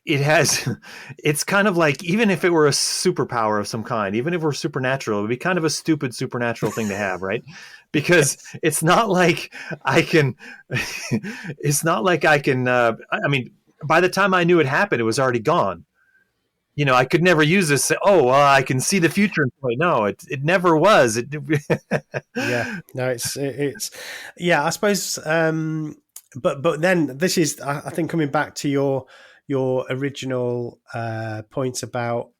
it's kind of like, even if it were a superpower of some kind, even if it were supernatural, it would be kind of a stupid supernatural thing to have, right? Because it's not like I can, I mean, by the time I knew it happened, it was already gone. I could never use this. Oh, well, I can see the future. No, it never was. Yeah, no, it's yeah. I suppose, but then this is, I think, coming back to your original point about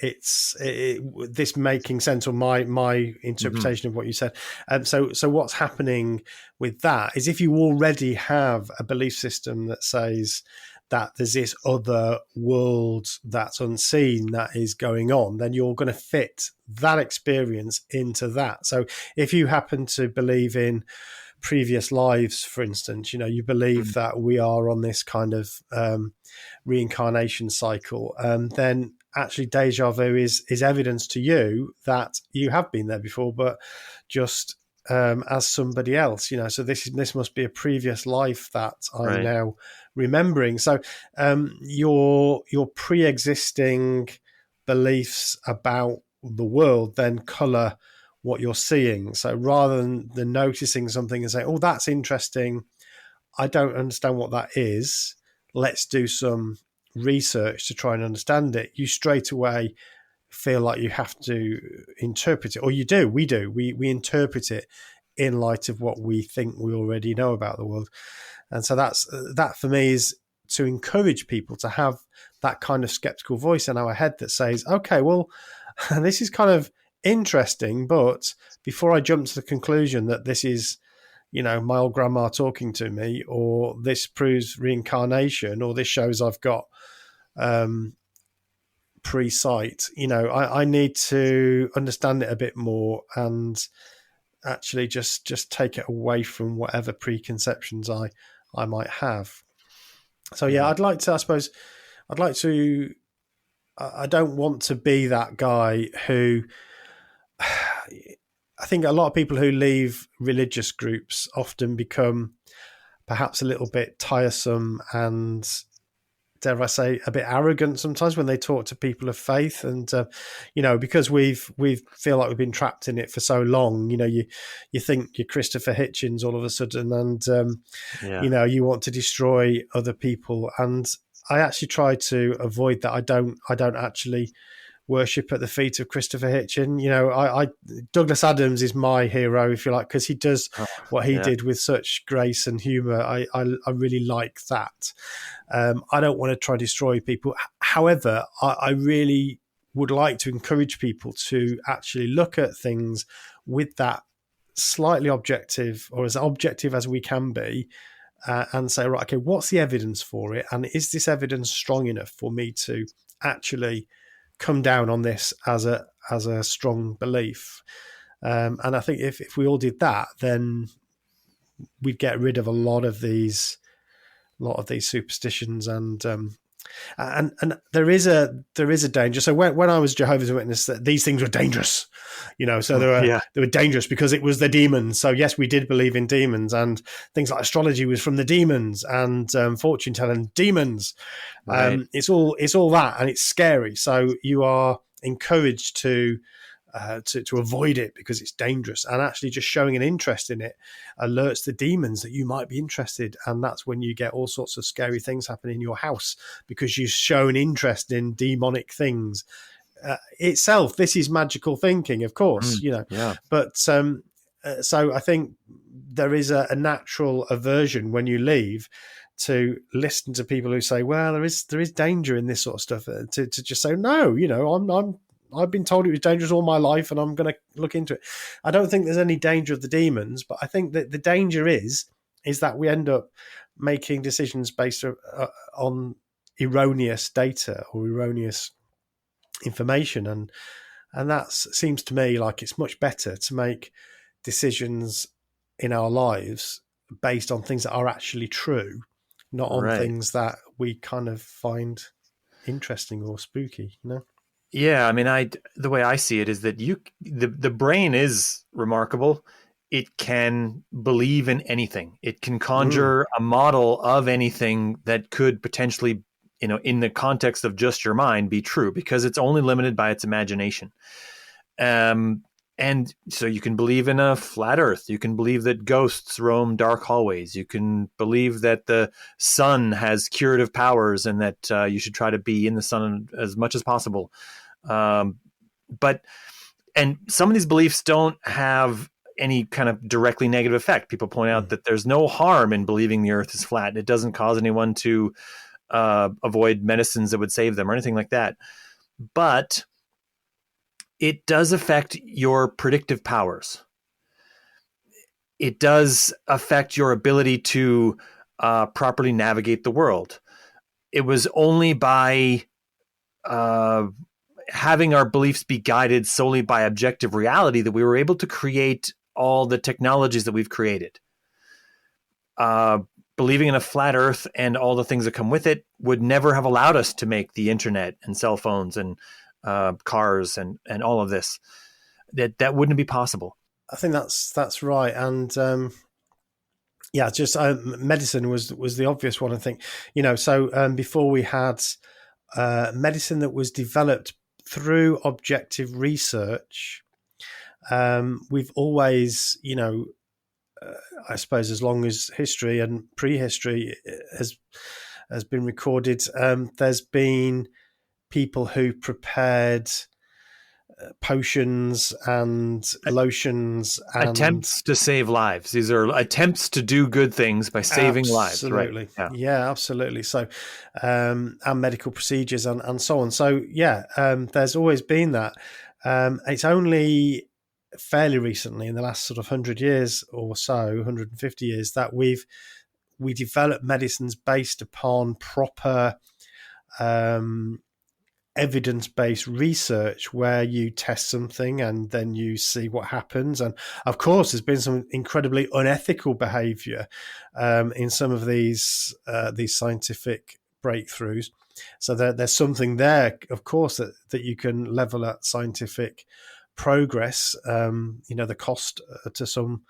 this making sense, or my interpretation of what you said. So what's happening with that is, if you already have a belief system that says that there's this other world that's unseen that is going on, then you're going to fit that experience into that. So if you happen to believe in previous lives, for instance, you believe that we are on this kind of reincarnation cycle, then actually deja vu is evidence to you that you have been there before, but just as somebody else. So this must be a previous life that I'm now remembering. So your pre-existing beliefs about the world then color what you're seeing. So rather than noticing something and saying, oh, that's interesting, I don't understand what that is, let's do some research to try and understand it, you straight away feel like you have to interpret it. Or we interpret it in light of what we think we already know about the world. And so that for me is to encourage people to have that kind of skeptical voice in our head that says, okay, well, this is kind of interesting, but before I jump to the conclusion that this is, my old grandma talking to me, or this proves reincarnation, or this shows I've got pre-sight, I need to understand it a bit more and actually just take it away from whatever preconceptions I might have. So yeah, I'd like to, I don't want to be that guy who, I think a lot of people who leave religious groups often become perhaps a little bit tiresome and, dare I say, a bit arrogant sometimes when they talk to people of faith. And because we feel like we've been trapped in it for so long, you think you're Christopher Hitchens all of a sudden, and you want to destroy other people. And I actually try to avoid that. I don't actually worship at the feet of Christopher Hitchens. Douglas Adams is my hero, if you like, because he does what he did with such grace and humor. I really like that. I don't want to try to destroy people. However, I really would like to encourage people to actually look at things with that slightly objective, or as objective as we can be, and say, right, okay, what's the evidence for it? And is this evidence strong enough for me to actually come down on this as a strong belief? And I think if we all did that, then we'd get rid of a lot of these superstitions, and there is a danger. So when I was Jehovah's Witness, these things were dangerous, so they were dangerous because it was the demons. So yes, we did believe in demons, and things like astrology was from the demons, and fortune telling, demons. Right. It's all that, and it's scary. So you are encouraged to avoid it because it's dangerous, and actually just showing an interest in it alerts the demons that you might be interested. And that's when you get all sorts of scary things happening in your house, because you show an interest in demonic things. itself, this is magical thinking, of course, Yeah. but so I think there is a natural aversion when you leave to listen to people who say, well, there is danger in this sort of stuff, to just say, no, I've been told it was dangerous all my life and I'm going to look into it. I don't think there's any danger of the demons, but I think that the danger is that we end up making decisions based on erroneous data or erroneous information, and that seems to me like it's much better to make decisions in our lives based on things that are actually true, not on Right. things that we kind of find interesting or spooky, Yeah, I mean, the way I see it is that the brain is remarkable. It can believe in anything. It can Mm. conjure a model of anything that could potentially, in the context of just your mind, be true because it's only limited by its imagination. And so you can believe in a flat Earth. You can believe that ghosts roam dark hallways. You can believe that the sun has curative powers and that you should try to be in the sun as much as possible. But some of these beliefs don't have any kind of directly negative effect. People point out that there's no harm in believing the Earth is flat. It doesn't cause anyone to avoid medicines that would save them or anything like that. But it does affect your predictive powers. It does affect your ability to properly navigate the world. It was only by having our beliefs be guided solely by objective reality that we were able to create all the technologies that we've created. Believing in a flat Earth and all the things that come with it would never have allowed us to make the internet and cell phones and cars and all of this. That wouldn't be possible. I think that's right, and just medicine was the obvious one. I think so. Before we had medicine that was developed through objective research, we've always, I suppose, as long as history and prehistory has been recorded, there's been people who prepared potions and lotions and attempts to save lives. These are attempts to do good things by saving lives. Right. Yeah, absolutely. So and medical procedures and so on. So there's always been that. It's only fairly recently, in the last sort of 100 years or so, 150 years, that we developed medicines based upon proper evidence-based research, where you test something and then you see what happens. And of course, there's been some incredibly unethical behavior in some of these scientific breakthroughs. So there's something there, of course, that you can level at scientific progress. The cost to some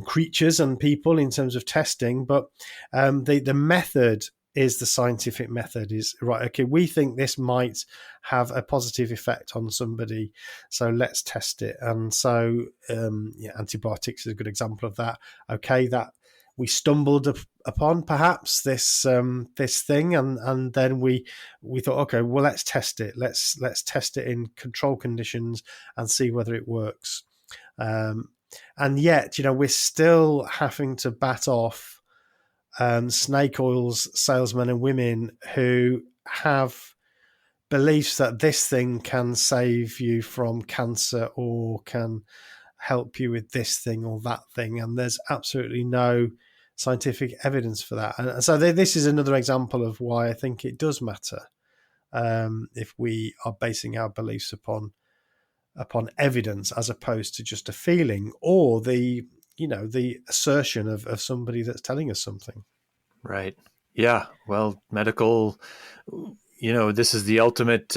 creatures and people in terms of testing, but the method is the scientific method. Is right. Okay, we think this might have a positive effect on somebody, so let's test it. And so, antibiotics is a good example of that. Okay, that we stumbled upon perhaps this thing, and then we thought, okay, well, let's test it. Let's test it in control conditions and see whether it works. And yet, we're still having to bat off snake oils salesmen and women who have beliefs that this thing can save you from cancer or can help you with this thing or that thing, and there's absolutely no scientific evidence for that. And so this is another example of why I think it does matter if we are basing our beliefs upon evidence as opposed to just a feeling or the assertion of somebody that's telling us something. Right. Yeah. Well, medical, this is the ultimate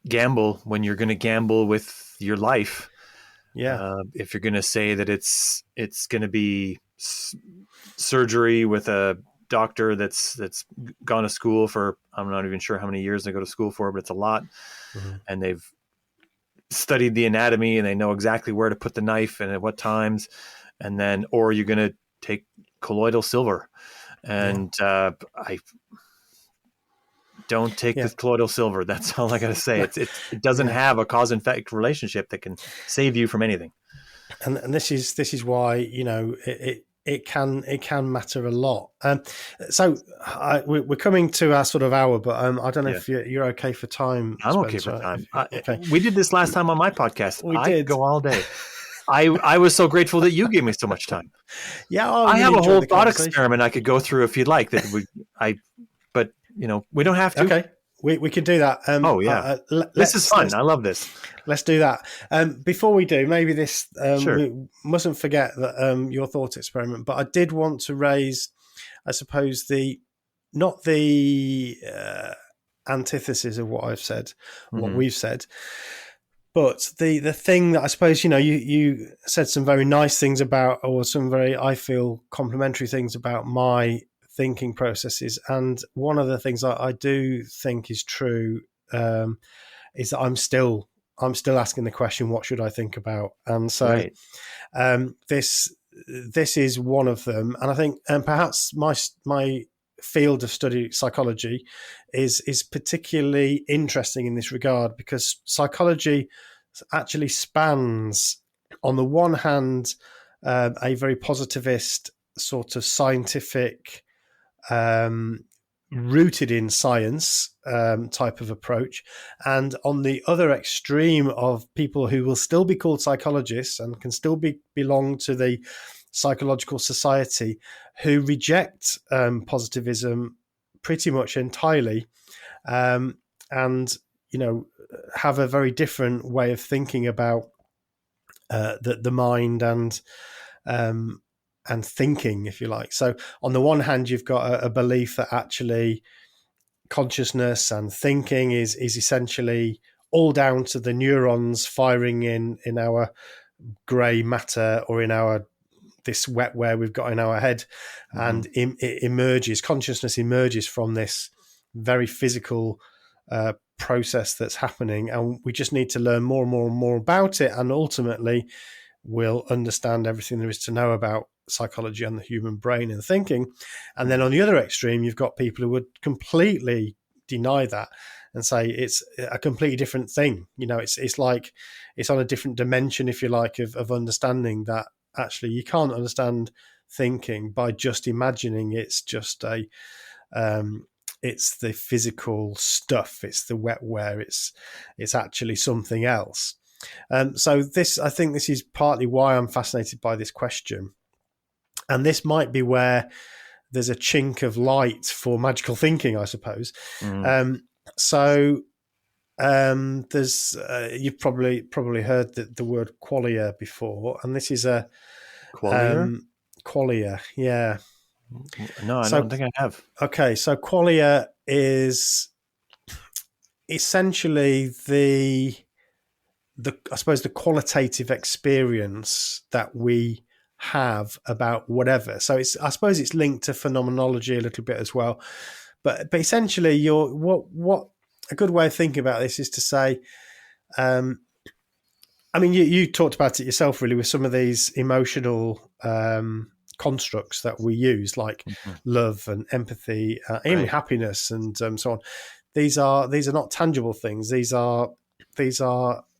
gamble when you're going to gamble with your life. Yeah. If you're going to say that it's going to be surgery with a doctor that's gone to school for, I'm not even sure how many years they go to school for, but it's a lot. Mm-hmm. And they've studied the anatomy and they know exactly where to put the knife and at what times. And then, or you're going to take colloidal silver. And don't take Yeah. this colloidal silver. That's all I got to say. It doesn't have a cause and effect relationship that can save you from anything. And this is why, you know, it can matter a lot. So we're coming to our sort of hour, but I don't know Yeah. if you're okay for time, I'm okay Spencer. for time. Okay, We did this last time on my podcast. we I could did. go all day. I was so grateful that you gave me so much time. Yeah, I I have really a enjoyed whole the thought conversation. experiment I could go through if you'd like. But you know, we don't have to. Okay, we can do that. Oh yeah, this is fun. I love this. Let's do that. Before we do, maybe this Sure. we mustn't forget that your thought experiment. But I did want to raise, I suppose, not the antithesis of what I've said, what we've said, but the thing that I suppose, you know, you said some very nice things about, or some very, I feel, complimentary things about my thinking processes. And one of the things I do think is true is that I'm still asking the question, what should I think about? And so this is one of them. And I think, and perhaps my field of study, psychology, is particularly interesting in this regard, because psychology actually spans, on the one hand, a very positivist sort of scientific, rooted in science type of approach, and on the other extreme of people who will still be called psychologists and can still belong to the psychological society, who reject positivism pretty much entirely, and, you know, have a very different way of thinking about the mind and thinking, if you like. So on the one hand, you've got a belief that actually consciousness and thinking is essentially all down to the neurons firing in our grey matter, or in our this wetware we've got in our head, and consciousness emerges from this very physical process that's happening, and we just need to learn more and more and more about it, and ultimately we'll understand everything there is to know about psychology and the human brain and thinking. And then on the other extreme, you've got people who would completely deny that and say it's a completely different thing. You know, it's like it's on a different dimension, if you like, of understanding that actually you can't understand thinking by just imagining it's just it's the physical stuff, it's the wetware, it's actually something else. So I think this is partly why I'm fascinated by this question. And this might be where there's a chink of light for magical thinking, I suppose. There's you've probably heard the word qualia before, and this is a qualia, yeah. No, I don't think I have. Okay, so qualia is essentially the I suppose the qualitative experience that we have about whatever. So I suppose it's linked to phenomenology a little bit as well. But essentially, what a good way of thinking about this is to say, I mean, you talked about it yourself, really, with some of these emotional constructs that we use, like love and empathy, even happiness, and so on. These are not tangible things. These are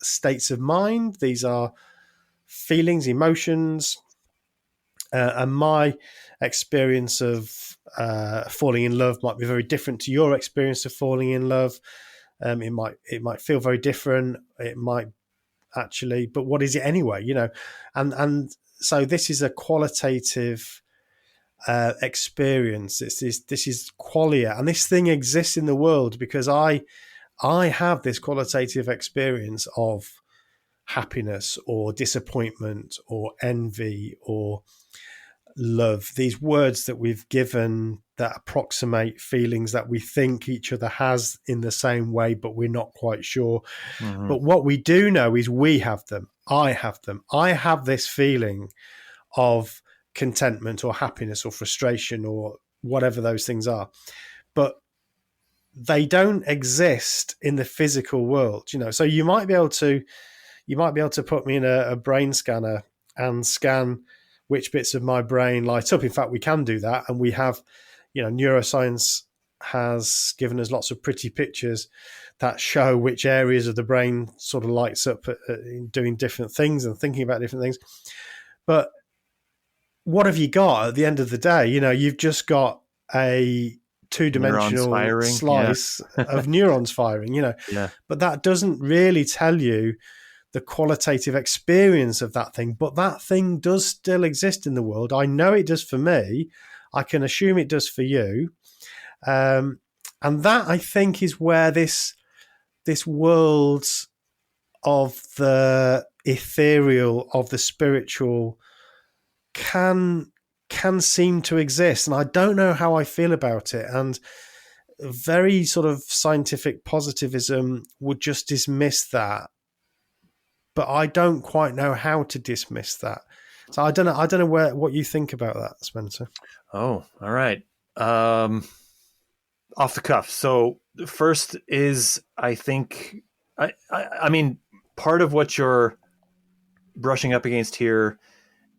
states of mind. These are feelings, emotions, and my experience of falling in love might be very different to your experience of falling in love. It might feel very different. It might actually, but what is it anyway? You know, and so this is a qualitative experience. This is qualia, and this thing exists in the world because I have this qualitative experience of happiness or disappointment or envy or love, these words that we've given that approximate feelings that we think each other has in the same way, but we're not quite sure. But what we do know is we have them. I have them. I have this feeling of contentment or happiness or frustration or whatever those things are. But they don't exist in the physical world, you know. So you might be able to put me in a brain scanner and scan which bits of my brain light up. In fact, we can do that, and we have, you know, neuroscience has given us lots of pretty pictures that show which areas of the brain sort of lights up in doing different things and thinking about different things. But what have you got at the end of the day? You've just got a Neurons two-dimensional firing. slice of neurons firing, Yeah. but that doesn't really tell you the qualitative experience of that thing. But that thing does still exist in the world. I know it does for me. I can assume it does for you. And that, I think, is where this world of the ethereal, of the spiritual, can seem to exist. And I don't know how I feel about it. And very sort of scientific positivism would just dismiss that. But I don't quite know how to dismiss that. So I don't know what you think about that, Spencer. Oh, all right. Off the cuff. So first is, I think, I mean, part of what you're brushing up against here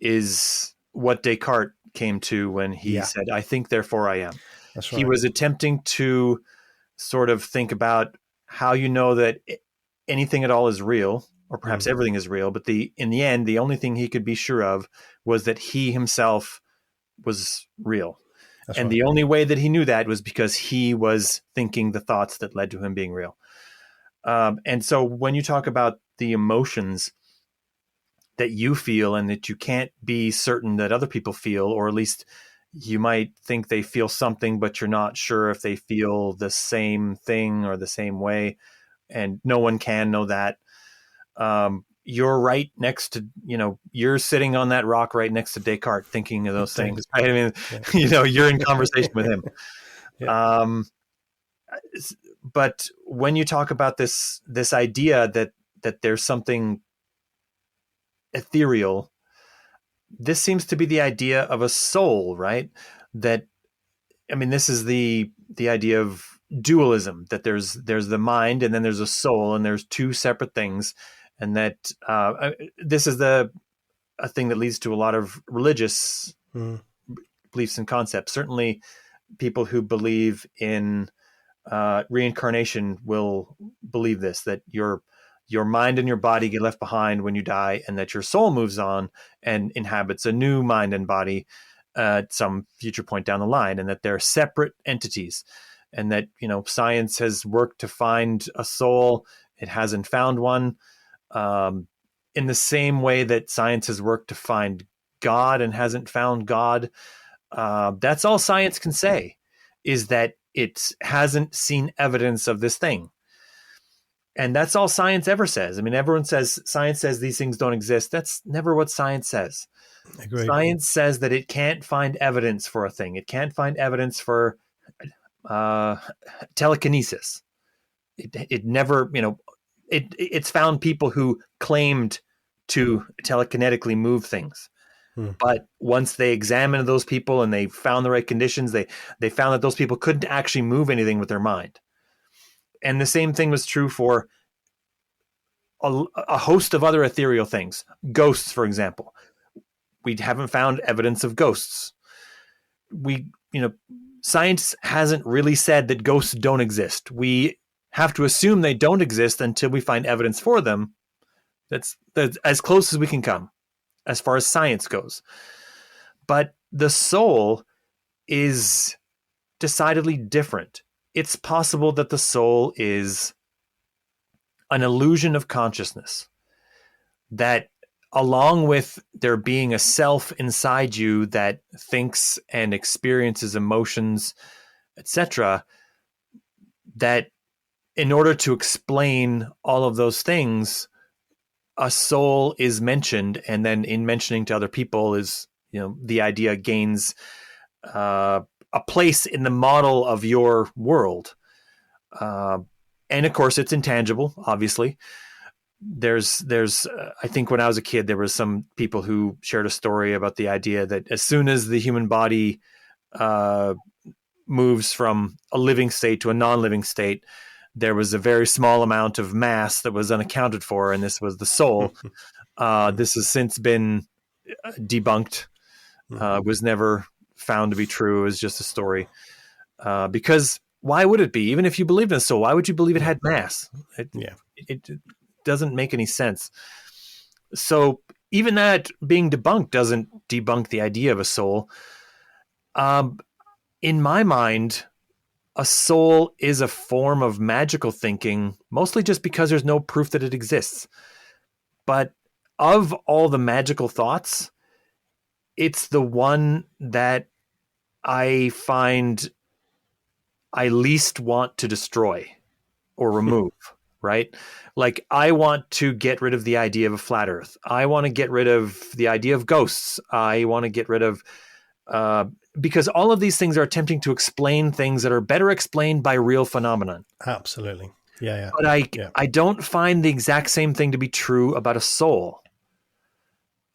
is what Descartes came to when he said, "I think, therefore I am." That's right. He was attempting to sort of think about how you know that anything at all is real, or perhaps everything is real. But in the end, the only thing he could be sure of was that he himself was real. That's and right. The only way that he knew that was because he was thinking the thoughts that led to him being real. And so when you talk about the emotions that you feel and that you can't be certain that other people feel, or at least you might think they feel something, but you're not sure if they feel the same thing or the same way, and no one can know that. You're right next to, you're sitting on that rock right next to Descartes thinking of those things. Right? I mean, you're in conversation with him. Yeah. But when you talk about this idea that there's something ethereal, this seems to be the idea of a soul, right? That, I mean, this is the idea of dualism, that there's the mind and then there's a soul, and there's two separate things. And that this is a thing that leads to a lot of religious beliefs and concepts. Certainly people who believe in reincarnation will believe this, that your mind and your body get left behind when you die, and that your soul moves on and inhabits a new mind and body at some future point down the line, and that they're separate entities, and that, science has worked to find a soul. It hasn't found one. In the same way that science has worked to find God and hasn't found God. That's all science can say, is that it hasn't seen evidence of this thing. And that's all science ever says. I mean, everyone says, science says these things don't exist. That's never what science says. Agreed. Science says that it can't find evidence for a thing. It can't find evidence for telekinesis. It never, it's found people who claimed to telekinetically move things. But once they examined those people and they found the right conditions, they found that those people couldn't actually move anything with their mind. And the same thing was true for a host of other ethereal things. Ghosts, for example. We haven't found evidence of ghosts. Science hasn't really said that ghosts don't exist. We have to assume they don't exist until we find evidence for them. That's as close as we can come as far as science goes. But the soul is decidedly different. It's possible that the soul is an illusion of consciousness, that along with there being a self inside you that thinks and experiences emotions, etc., that in order to explain all of those things, a soul is mentioned, and then in mentioning to other people is, the idea gains a place in the model of your world. And of course it's intangible, obviously. There's I think when I was a kid, there was some people who shared a story about the idea that as soon as the human body moves from a living state to a non-living state, there was a very small amount of mass that was unaccounted for, and this was the soul. This has since been debunked. Was never found to be true. It was just a story. Because why would it be? Even if you believed in a soul, why would you believe it had mass? Yeah. It doesn't make any sense. So even that being debunked doesn't debunk the idea of a soul. In my mind, a soul is a form of magical thinking, mostly just because there's no proof that it exists. But of all the magical thoughts, it's the one that I find I least want to destroy or remove, right? Like, I want to get rid of the idea of a flat earth. I want to get rid of the idea of ghosts. I want to get rid of, because all of these things are attempting to explain things that are better explained by real phenomenon. Absolutely. Yeah. But I don't find the exact same thing to be true about a soul.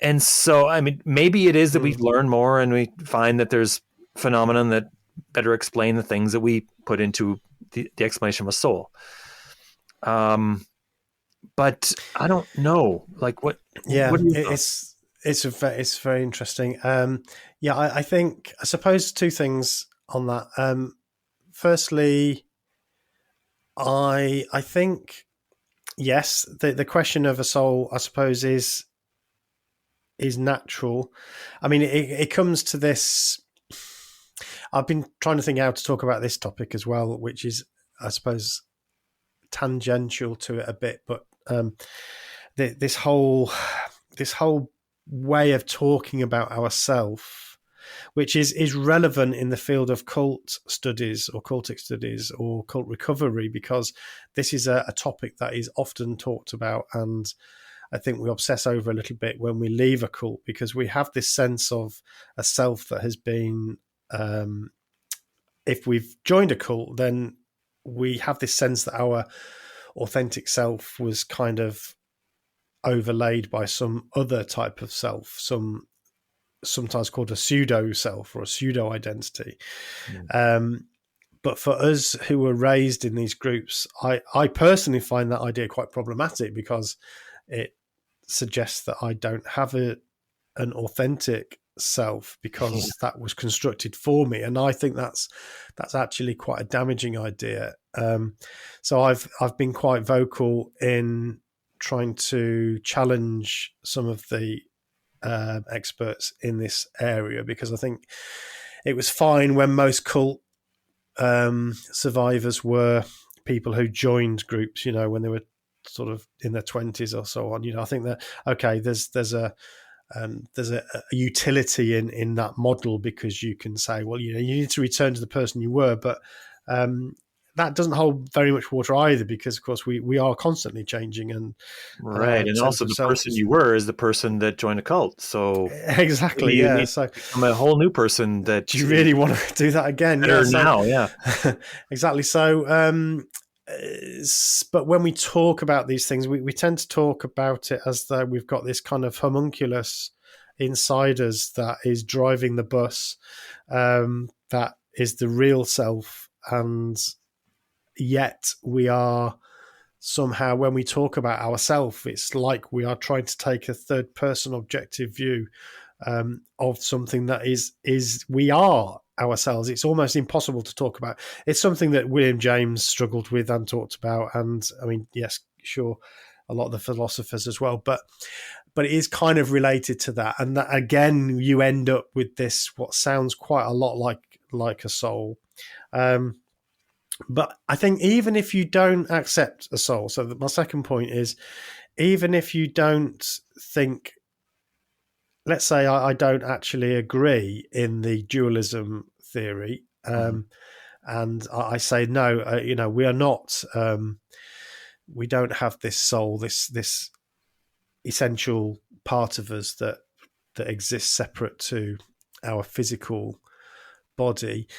And so, I mean, maybe it is that we learn more and we find that there's phenomenon that better explain the things that we put into the explanation of a soul. But I don't know, like what. Yeah, what it's very interesting. I think, I suppose, two things on that. Firstly, I think, yes, the question of a soul, I suppose, is natural. I mean, it comes to this. I've been trying to think how to talk about this topic as well, which is, I suppose, tangential to it a bit, but this whole way of talking about ourself, which is relevant in the field of cult studies or cultic studies or cult recovery, because this is a topic that is often talked about, and I think we obsess over a little bit when we leave a cult, because we have this sense of a self that has been, if we've joined a cult, then we have this sense that our authentic self was kind of overlaid by some other type of self, sometimes called a pseudo self or a pseudo identity. But for us who were raised in these groups, I personally find that idea quite problematic, because it suggests that I don't have an authentic self, because that was constructed for me, and I think that's actually quite a damaging idea. So I've been quite vocal in trying to challenge some of the experts in this area, because I think it was fine when most cult survivors were people who joined groups, when they were sort of in their 20s or so on. I think that, okay, there's a utility in that model, because you can say, well, you need to return to the person you were, but that doesn't hold very much water either, because of course we are constantly changing, and right, and also the person you were is the person that joined a cult. So exactly, yeah. So I'm a whole new person. That do you really want to do that again? Yeah. Now, yeah, exactly. So, but when we talk about these things, we tend to talk about it as though we've got this kind of homunculus inside us that is driving the bus, that is the real self, and yet we are somehow, when we talk about ourselves, it's like we are trying to take a third person objective view of something that is we are ourselves. It's almost impossible to talk about. It's something that William James struggled with and talked about, and I mean, yes, sure, a lot of the philosophers as well, but it is kind of related to that, and that again, you end up with this what sounds quite a lot like a soul. But I think even if you don't accept a soul, so my second point is, even if you don't think, let's say I don't actually agree in the dualism theory, and I say, no, we are not, we don't have this soul, this essential part of us that exists separate to our physical body.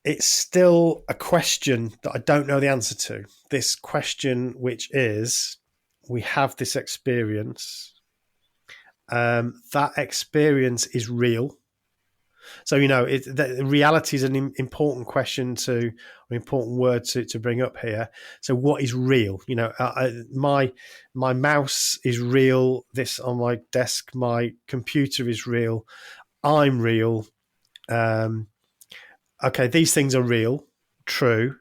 It's still a question that I don't know the answer to. This question, which is, we have this experience. That experience is real. So, the reality is an important question an important word to bring up here. So what is real? My mouse is real. This on my desk, my computer is real. I'm real. Okay, these things are real. true.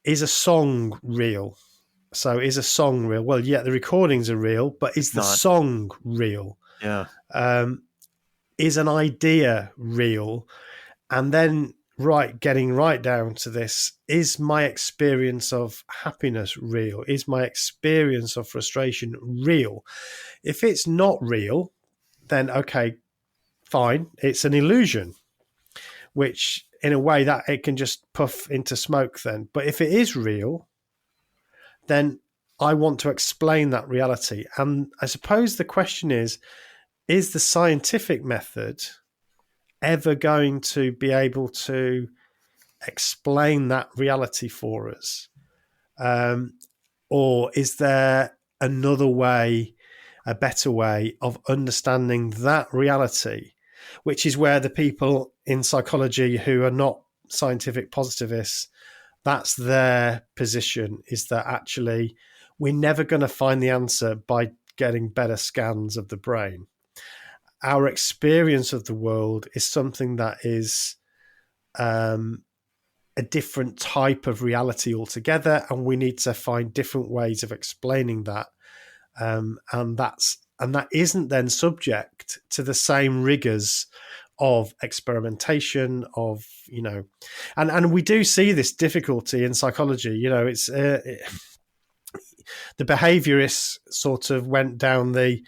Is a song real? So is a song real? Well, yeah, the recordings are real, but is the Not. song real? Yeah. Is an idea real? And then, getting right down to this, is my experience of happiness real? Is my experience of frustration real? If it's not real, then okay, fine, it's an illusion, which in a way that it can just puff into smoke then. But if it is real, then I want to explain that reality. And I suppose the question is the scientific method ever going to be able to explain that reality for us? Or is there another way, a better way of understanding that reality, which is where the people in psychology who are not scientific positivists, that's their position, is that actually we're never going to find the answer by getting better scans of the brain. Our experience of the world is something that is a different type of reality altogether, and we need to find different ways of explaining that. And that isn't then subject to the same rigors of experimentation, of and we do see this difficulty in psychology. It's the behaviorists sort of went down the,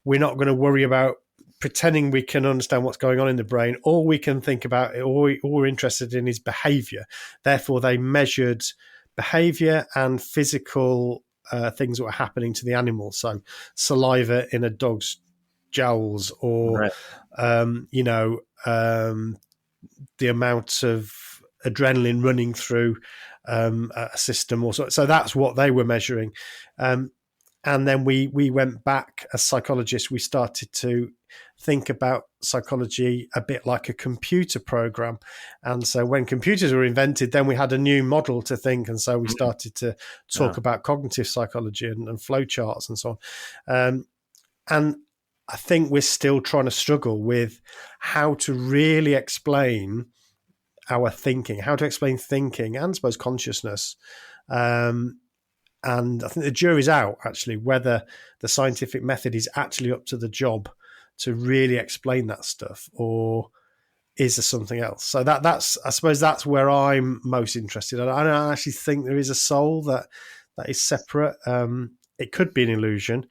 we're not going to worry about pretending we can understand what's going on in the brain. All we can think about, all we're interested in is behavior. Therefore, they measured behavior and physical things that were happening to the animal. So saliva in a dog's jowls, or, Right. The amount of adrenaline running through a system, or so that's what they were measuring. And then we went back as psychologists, we started to think about psychology a bit like a computer program. And so when computers were invented, then we had a new model to think. And so we started to talk about cognitive psychology and flowcharts and so on. And I think we're still trying to struggle with how to really explain our thinking, how to explain thinking and I suppose consciousness. And I think the jury's out, actually, whether the scientific method is actually up to the job to really explain that stuff, or is there something else? So that's I suppose that's where I'm most interested. I don't actually think there is a soul that is separate. It could be an illusion,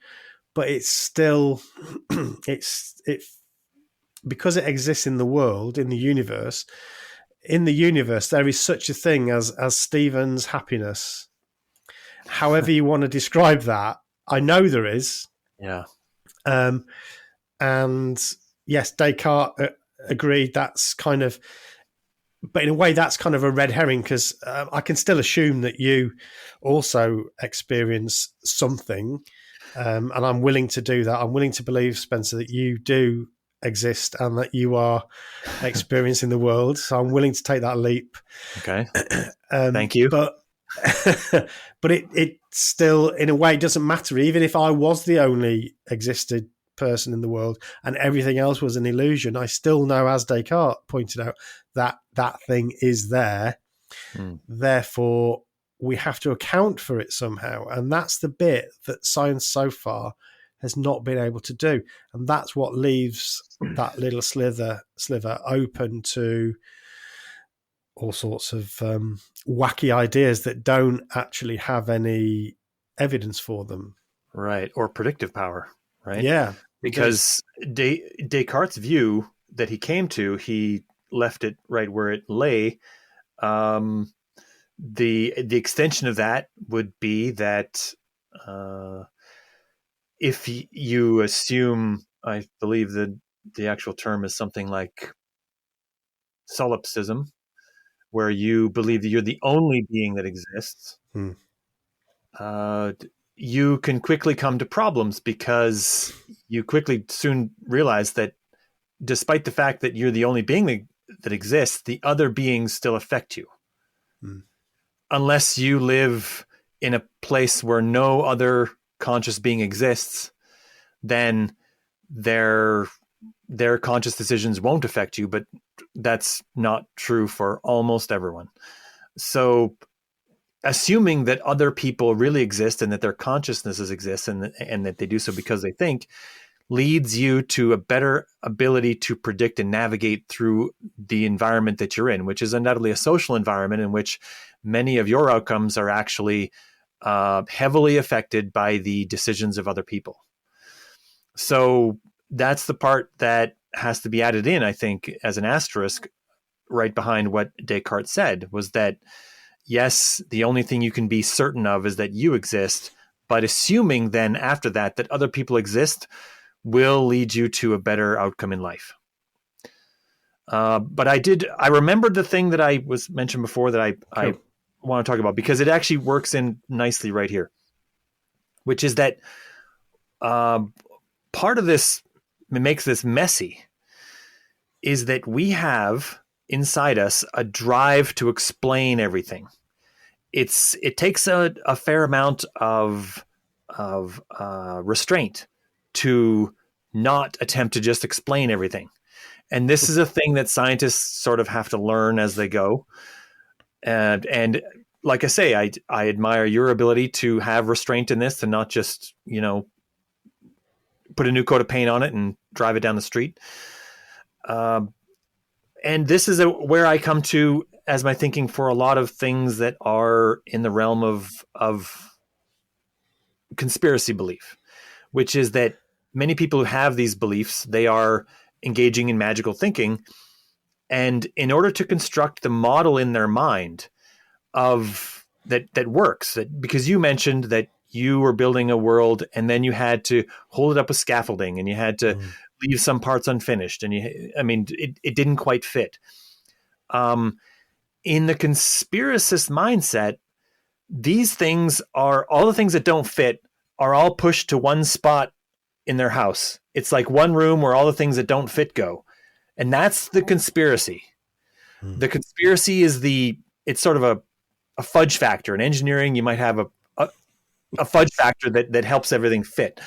but it's still it's because it exists in the world, in the universe. In the universe, there is such a thing as Stephen's happiness. However you want to describe that, I know there is. Yeah. And yes, Descartes agreed that's kind of, but in a way that's kind of a red herring, because I can still assume that you also experience something, and I'm willing to do that. I'm willing to believe, Spencer, that you do exist and that you are experiencing the world. So I'm willing to take that leap. Okay. Thank you. But but it still, in a way, doesn't matter. Even if I was the only existed person in the world and everything else was an illusion, I still know, as Descartes pointed out, that that thing is there. Therefore, we have to account for it somehow. And that's the bit that science so far has not been able to do. And that's what leaves that little sliver open to all sorts of wacky ideas that don't actually have any evidence for them. Right. Or predictive power, right? Yeah. Because Descartes' view that he came to, he left it right where it lay. The extension of that would be that if you assume, I believe that the actual term is something like solipsism, where you believe that you're the only being that exists, you can quickly come to problems, because you soon realize that despite the fact that you're the only being that exists, the other beings still affect you. Unless you live in a place where no other conscious being exists, then their conscious decisions won't affect you. But that's not true for almost everyone. So assuming that other people really exist and that their consciousnesses exist and that they do so because they think leads you to a better ability to predict and navigate through the environment that you're in, which is undoubtedly a social environment in which many of your outcomes are actually heavily affected by the decisions of other people. So that's the part that has to be added in, I think, as an asterisk right behind what Descartes said, was that, yes, the only thing you can be certain of is that you exist, but assuming then after that that other people exist will lead you to a better outcome in life. But I remembered the thing that I was mentioned before that I want to talk about, because it actually works in nicely right here, which is that part of this makes this messy is that we have inside us a drive to explain everything. It takes a fair amount of restraint to not attempt to just explain everything. And this is a thing that scientists sort of have to learn as they go. And like I say, I admire your ability to have restraint in this, to not just, put a new coat of paint on it and drive it down the street. And this is where I come to as my thinking for a lot of things that are in the realm of conspiracy belief, which is that many people who have these beliefs, they are engaging in magical thinking. And in order to construct the model in their mind of that works, that because you mentioned that you were building a world and then you had to hold it up with scaffolding and you had to leave some parts unfinished. And it didn't quite fit. In the conspiracist mindset, these things are all the things that don't fit are all pushed to one spot in their house. It's like one room where all the things that don't fit go. And that's the conspiracy. The conspiracy is it's sort of a fudge factor. In engineering, you might have a fudge factor that helps everything fit.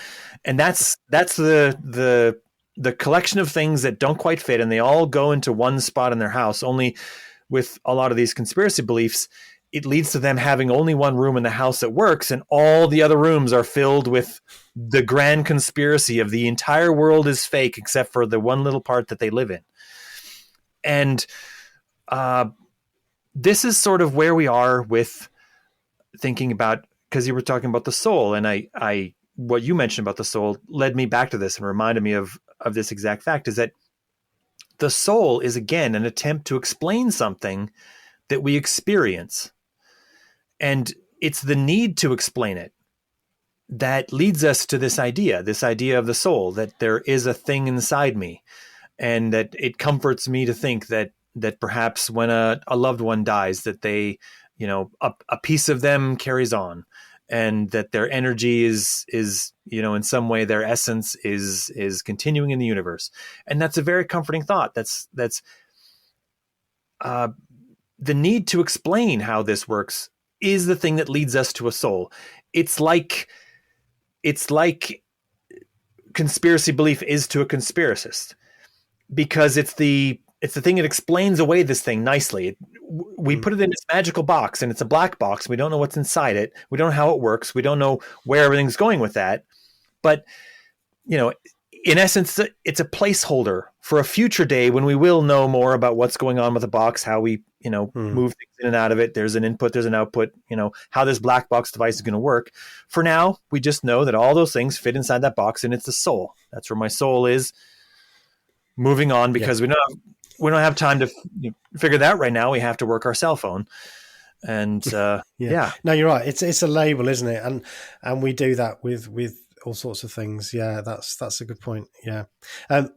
And that's the collection of things that don't quite fit, and they all go into one spot in their house. Only with a lot of these conspiracy beliefs, it leads to them having only one room in the house that works, and all the other rooms are filled with the grand conspiracy of the entire world is fake except for the one little part that they live in. And this is sort of where we are with thinking about, because you were talking about the soul, and I what you mentioned about the soul led me back to this and reminded me of this exact fact, is that the soul is, again, an attempt to explain something that we experience. And it's the need to explain it that leads us to this idea of the soul, that there is a thing inside me, and that it comforts me to think that perhaps when a loved one dies, that they, a piece of them carries on, and that their energy is, in some way their essence is continuing in the universe. And that's a very comforting thought. That's the need to explain how this works is the thing that leads us to a soul. It's like conspiracy belief is to a conspiracist, because it's the thing that explains away this thing nicely. We put it in this magical box, and it's a black box. We don't know what's inside it. We don't know how it works. We don't know where everything's going with that. But, in essence, it's a placeholder for a future day when we will know more about what's going on with the box, how we, move things in and out of it. There's an input, there's an output, how this black box device is going to work. For now, we just know that all those things fit inside that box, and it's the soul. That's where my soul is. Moving on, because we don't have time to figure that out right now. We have to work our cell phone. And No, you're right. It's a label, isn't it? And we do that with all sorts of things. Yeah, that's a good point. Yeah.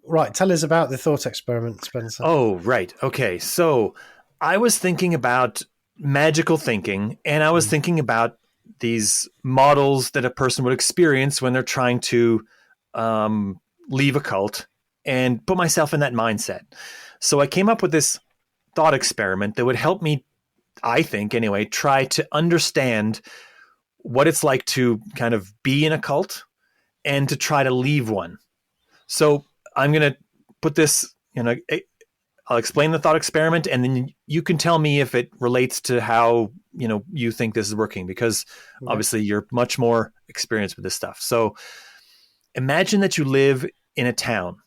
Right. Tell us about the thought experiment, Spencer. Oh, right. Okay. So I was thinking about magical thinking, and I was thinking about these models that a person would experience when they're trying to leave a cult, and put myself in that mindset. So I came up with this thought experiment that would help me, I think anyway, try to understand what it's like to kind of be in a cult and to try to leave one. So I'm going to put this, I'll explain the thought experiment, and then you can tell me if it relates to how, you think this is working, because obviously you're much more experienced with this stuff. So imagine that you live in a town.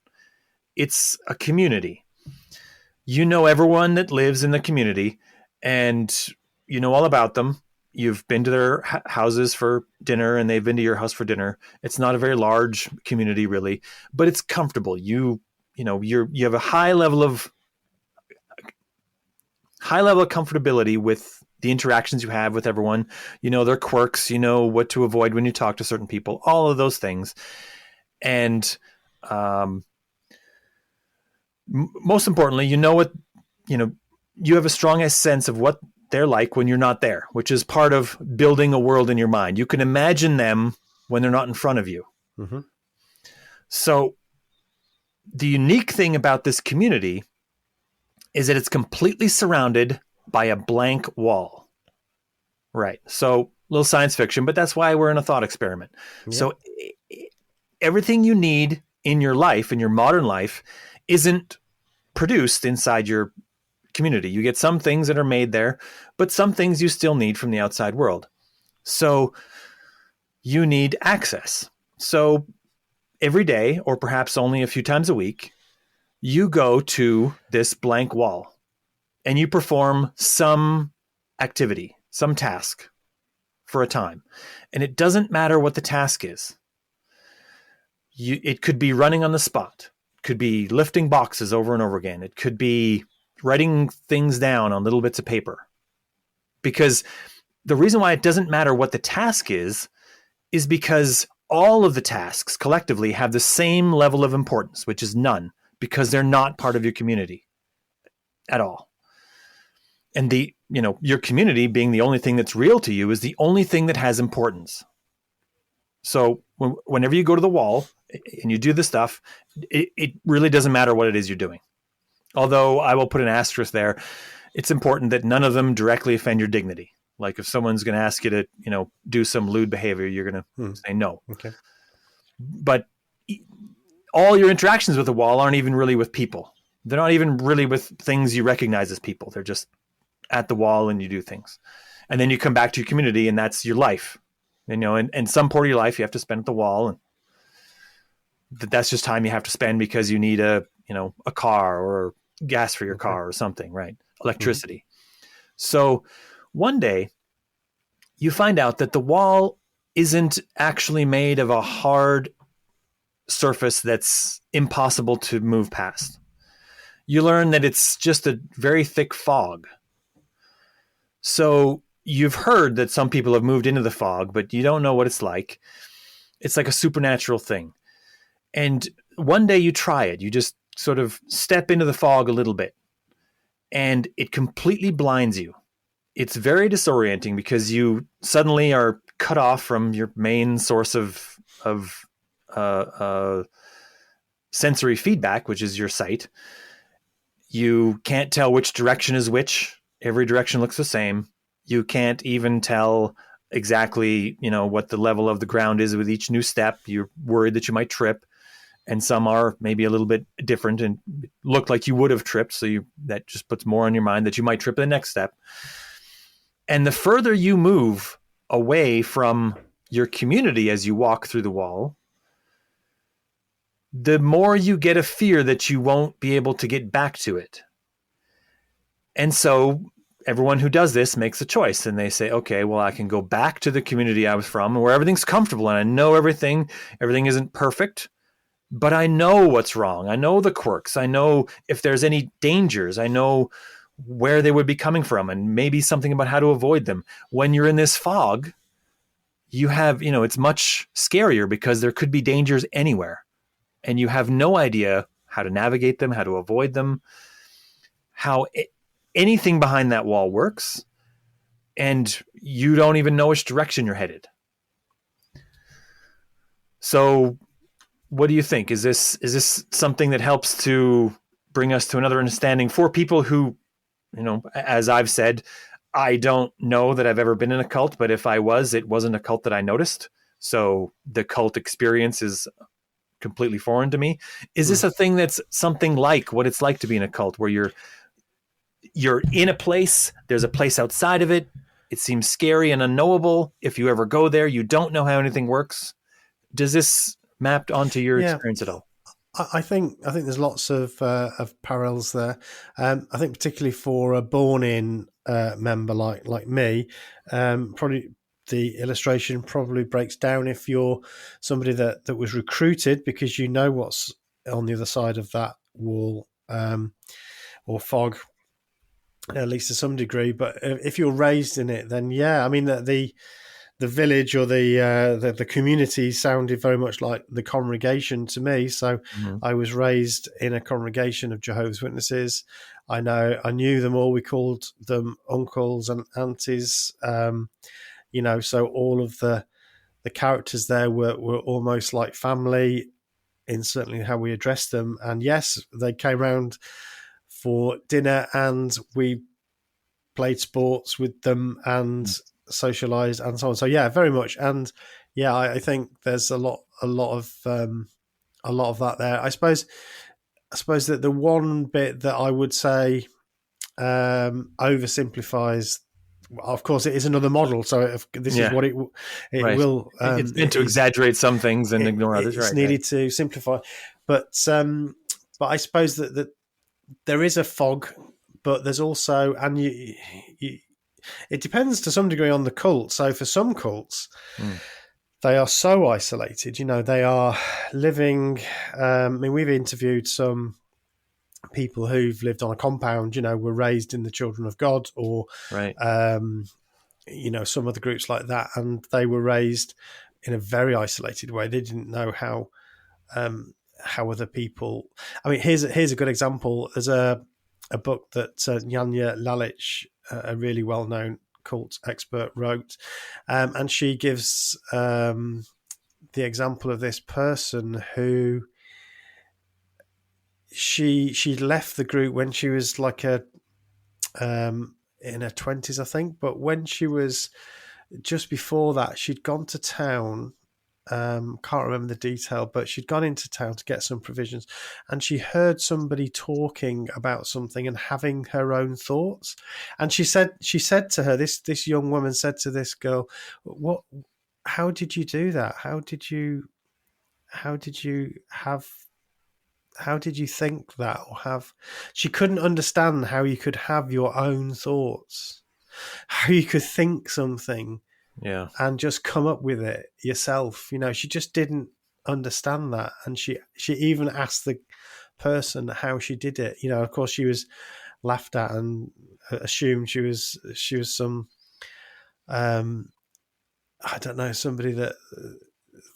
It's a community. You know everyone that lives in the community, and you know all about them. You've been to their houses for dinner, and they've been to your house for dinner. It's not a very large community, really, but it's comfortable. You have a high level of comfortability with the interactions you have with everyone. You know their quirks. You know what to avoid when you talk to certain people. All of those things, and most importantly, you have a strong sense of what they're like when you're not there, which is part of building a world in your mind. You can imagine them when they're not in front of you. Mm-hmm. So the unique thing about this community is that it's completely surrounded by a blank wall. Right. So a little science fiction, but that's why we're in a thought experiment. Yeah. So everything you need in your life, in your modern life, isn't produced inside your community. You get some things that are made there, but some things you still need from the outside world. So you need access. So every day, or perhaps only a few times a week, you go to this blank wall and you perform some activity, some task for a time. And it doesn't matter what the task is. It could be running on the spot. It could be lifting boxes over and over again. It could be writing things down on little bits of paper. Because the reason why it doesn't matter what the task is because all of the tasks collectively have the same level of importance, which is none, because they're not part of your community at all. And your community being the only thing that's real to you is the only thing that has importance. So whenever you go to the wall and you do the stuff, it really doesn't matter what it is you're doing. Although I will put an asterisk there. It's important that none of them directly offend your dignity. Like if someone's going to ask you to, do some lewd behavior, you're going to say no. Okay. But all your interactions with the wall aren't even really with people. They're not even really with things you recognize as people. They're just at the wall and you do things. And then you come back to your community and that's your life. And some part of your life you have to spend at the wall, and that's just time you have to spend because you need a car or gas for your car or something, right? Electricity. Mm-hmm. So one day you find out that the wall isn't actually made of a hard surface that's impossible to move past. You learn that it's just a very thick fog. So you've heard that some people have moved into the fog, but you don't know what it's like. It's like a supernatural thing. And one day you try it. You just sort of step into the fog a little bit, and it completely blinds you. It's very disorienting because you suddenly are cut off from your main source of sensory feedback, which is your sight. You can't tell which direction is which. Every direction looks the same. You can't even tell exactly, what the level of the ground is with each new step. You're worried that you might trip. And some are maybe a little bit different and look like you would have tripped. So that just puts more on your mind that you might trip the next step. And the further you move away from your community as you walk through the wall, the more you get a fear that you won't be able to get back to it. And so everyone who does this makes a choice, and they say, okay, well, I can go back to the community I was from where everything's comfortable and I know everything isn't perfect, but I know what's wrong. I know the quirks. I know if there's any dangers. I know where they would be coming from and maybe something about how to avoid them. When you're in this fog, you have, it's much scarier because there could be dangers anywhere and you have no idea how to navigate them, how to avoid them, how anything behind that wall works, and you don't even know which direction you're headed. So what do you think? Is this something that helps to bring us to another understanding for people who, as I've said, I don't know that I've ever been in a cult, but if I was, it wasn't a cult that I noticed. So the cult experience is completely foreign to me. Is Hmm. this a thing that's something like what it's like to be in a cult, where you're in a place, there's a place outside of it, it seems scary and unknowable. If you ever go there, you don't know how anything works. Does this mapped onto your Yeah, experience at all? I think there's lots of parallels there. I think particularly for a born-in member like me, probably the illustration probably breaks down if you're somebody that was recruited because you know what's on the other side of that wall, or fog, at least to some degree. But if you're raised in it, then yeah, I mean the village or the community sounded very much like the congregation to me. So Mm-hmm. I was raised in a congregation of Jehovah's Witnesses. I knew them all. We called them uncles and aunties. So all of the characters there were almost like family in certainly how we addressed them. And yes, they came round for dinner and we played sports with them and socialized and so on. So yeah, very much. And yeah, I think there's a lot of that there. I suppose that the one bit that I would say oversimplifies. Of course, it is another model, so this is Yeah, what it right. will. It's meant to exaggerate some things and ignore others, It's right? Right. needed to simplify, but I suppose that there is a fog, but there's also, and you it depends to some degree on the cult. So for some cults, Mm. they are so isolated. They are living. I mean, we've interviewed some people who've lived on a compound. Were raised in the Children of God, or Right. some other groups like that, and they were raised in a very isolated way. They didn't know how other people. I mean, here's a good example. There's a book that Janja Lalich, a really well known cult expert, wrote, and she gives the example of this person who she left the group when she was like in her 20s, I think, but when she was just before that, she'd gone to town. Can't remember the detail, but she'd gone into town to get some provisions, and she heard somebody talking about something and having her own thoughts. And she said to her, this young woman said to this girl, "What? How did you do that? How did you have? How did you think that or have?" She couldn't understand how you could have your own thoughts, how you could think something Yeah. and just come up with it yourself. She just didn't understand that, and she even asked the person how she did it. Of course, she was laughed at and assumed she was some I don't know, somebody that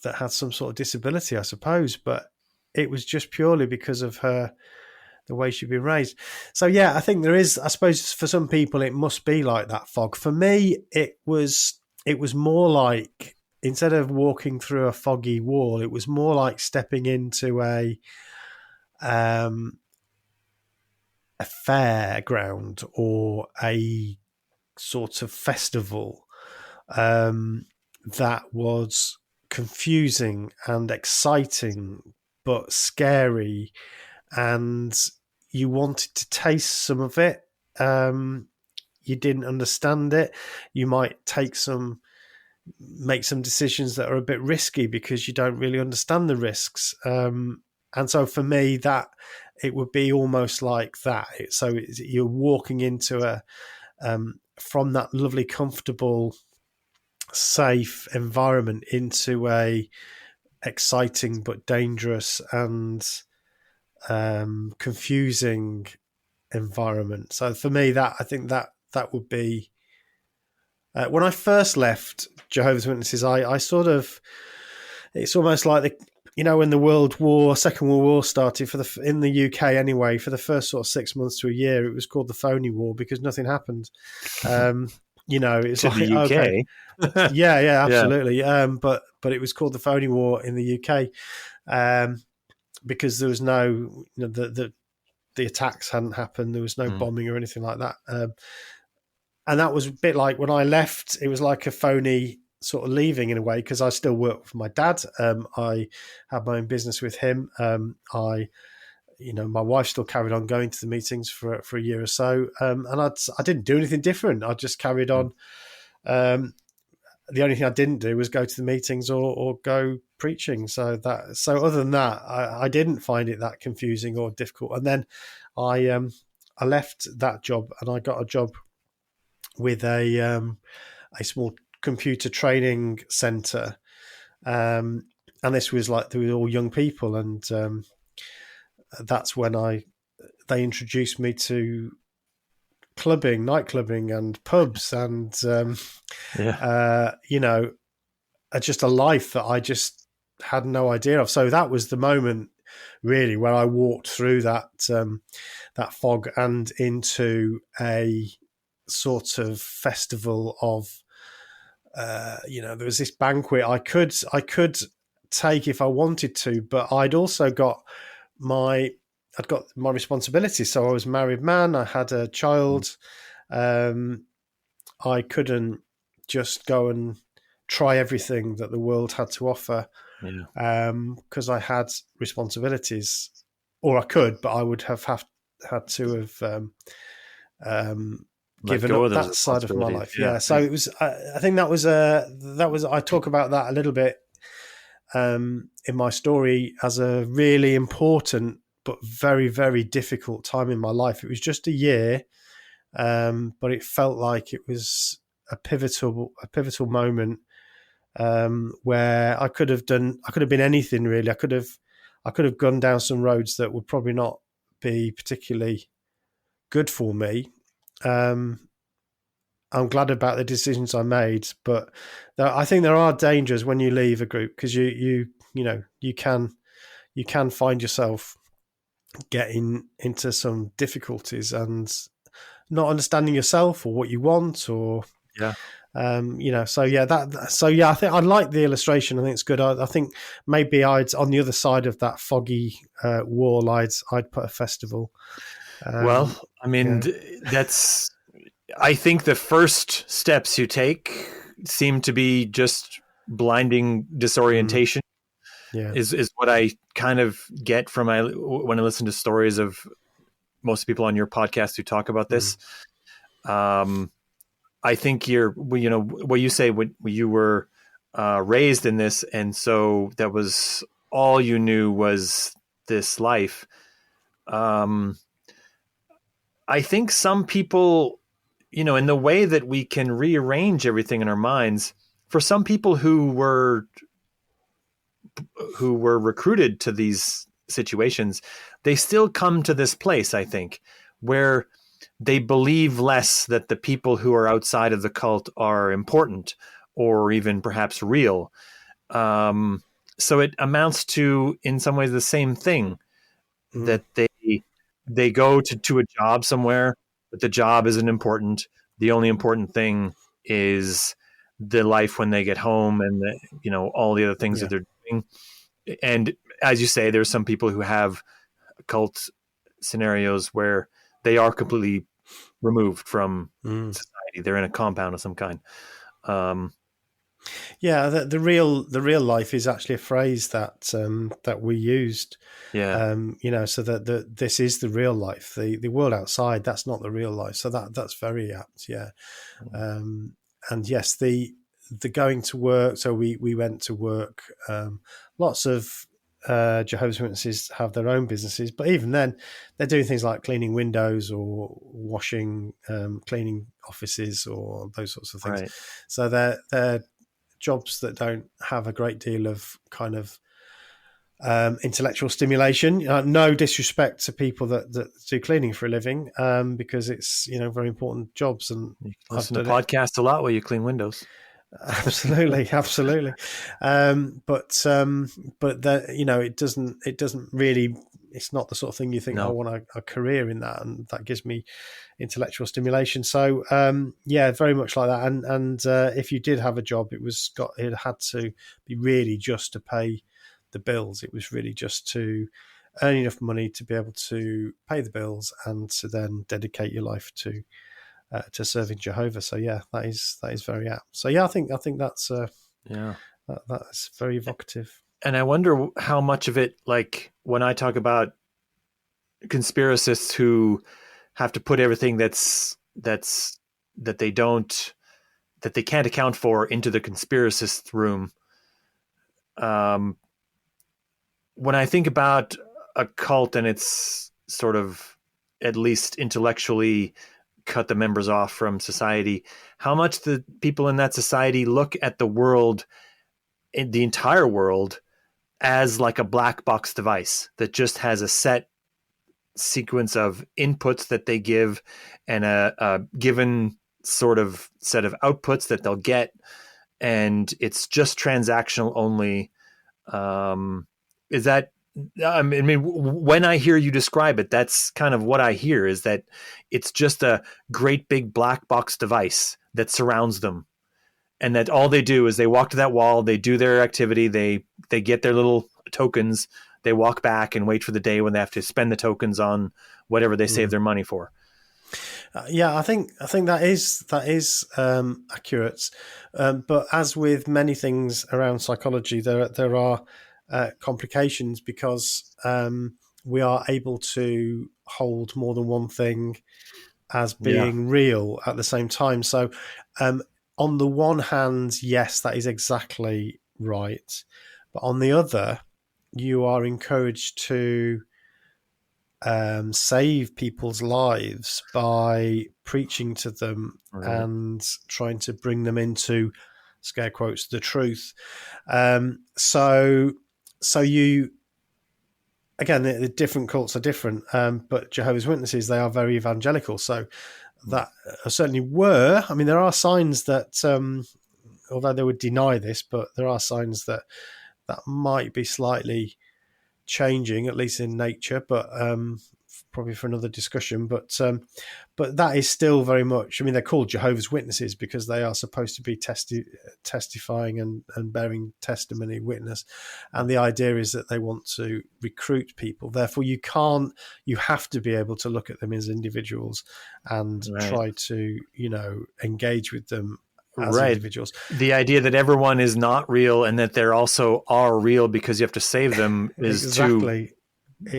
had some sort of disability, I suppose, but it was just purely because of the way she'd been raised. So yeah, I think there is. I suppose for some people it must be like that fog. For me, it was more like, instead of walking through a foggy wall, it was more like stepping into a fairground or a sort of festival that was confusing and exciting but scary, and you wanted to taste some of it. You didn't understand it. You might make some decisions that are a bit risky because you don't really understand the risks. And so for me, that it would be almost like that. So you're walking into from that lovely, comfortable, safe environment into a exciting but dangerous and confusing environment. So for me, I think that would be when I first left Jehovah's Witnesses. I sort of, it's almost like when the Second World War started, in the UK anyway, for the first sort of 6 months to a year, it was called the Phony War because nothing happened. It's To like, the okay, UK. yeah, Yeah. absolutely. But it was called the Phony War in the UK because there was no, the attacks hadn't happened. There was no Mm. bombing or anything like that. And that was a bit like when I left. It was like a phony sort of leaving in a way, because I still work with my dad. I had my own business with him. My wife still carried on going to the meetings for a year or so, and I didn't do anything different. I just carried on. The only thing I didn't do was go to the meetings or go preaching. So other than that, I didn't find it that confusing or difficult. And then I left that job and I got a job with a small computer training center. And this was like, they were all young people. And that's when they introduced me to night clubbing and pubs and, just a life that I just had no idea of. So that was the moment really where I walked through that fog and into a sort of festival of, there was this banquet I could take if I wanted to, but I'd got my responsibilities. So I was a married man. I had a child. I couldn't just go and try everything that the world had to offer because I had responsibilities, or I could, but I would have had to have given up that side of my life. Yeah. So it was. I think that was I talk about that a little bit in my story as a really important but very, very difficult time in my life. It was just a year, but it felt like it was a pivotal moment where I could have been anything really. I could have gone down some roads that would probably not be particularly good for me. I'm glad about the decisions I made, but I think there are dangers when you leave a group, because you can find yourself getting into some difficulties and not understanding yourself or what you want, or I think I like the illustration. I think it's good. I think maybe on the other side of that foggy wall, I'd put a festival. That's. I think the first steps you take seem to be just blinding disorientation. Is what I kind of get from when I listen to stories of most people on your podcast who talk about this. I think what you say, when you were raised in this, and so that was all you knew was this life. I think some people, in the way that we can rearrange everything in our minds, for some people who were recruited to these situations, they still come to this place, I think, where they believe less that the people who are outside of the cult are important or even perhaps real. So it amounts to, in some ways, the same thing, that they go to a job somewhere, but the job isn't important. The only important thing is the life when they get home and all the other things that they're doing. And as you say, there's some people who have cult scenarios where they are completely removed from society. They're in a compound of some kind. The real life is actually a phrase that we used. So that this is the real life. The world outside, that's not the real life. So that's very apt. Yeah. And yes, the going to work. So we went to work. Lots of Jehovah's Witnesses have their own businesses, but even then, they're doing things like cleaning windows or washing, cleaning offices or those sorts of things. Right. So they're jobs that don't have a great deal of kind of intellectual stimulation. No disrespect to people that do cleaning for a living, because it's very important jobs. And you can listen to podcasts a lot while you clean windows. Absolutely. But it doesn't really. It's not the sort of thing you think, I want a career in that, and that gives me intellectual stimulation. So very much like that. And if you did have a job, it had to be really just to pay the bills. It was really just to earn enough money to be able to pay the bills and to then dedicate your life to to serving Jehovah. So yeah, that is very apt. So yeah, I think that's that's very evocative. And I wonder how much of it, like when I talk about conspiracists who have to put everything that they can't account for into the conspiracist room. When I think about a cult and it's sort of at least intellectually cut the members off from society, how much the people in that society look at the world, in the entire world, as like a black box device that just has a set sequence of inputs that they give and a given sort of set of outputs that they'll get, and it's just transactional only. Is that, I mean, when I hear you describe it, that's kind of what I hear, is that it's just a great big black box device that surrounds them, and that all they do is they walk to that wall, they do their activity, they get their little tokens, they walk back and wait for the day when they have to spend the tokens on whatever they save their money for. Yeah, I think that is accurate. But as with many things around psychology, there are complications, because we are able to hold more than one thing as being real at the same time. So on the one hand, yes, that is exactly right. But on the other, you are encouraged to save people's lives by preaching to them and trying to bring them into, scare quotes, the truth. So you, again, the different cults are different, but Jehovah's Witnesses, they are very evangelical. So that certainly were, I mean, there are signs that, although they would deny this, but there are signs that might be slightly changing, at least in nature, but probably for another discussion. But that is still very much, I mean, they're called Jehovah's Witnesses because they are supposed to be testifying and bearing testimony, witness. And the idea is that they want to recruit people. Therefore, you have to be able to look at them as individuals and try to, engage with them as individuals. The idea that everyone is not real and that they're also are real because you have to save them is exactly. Two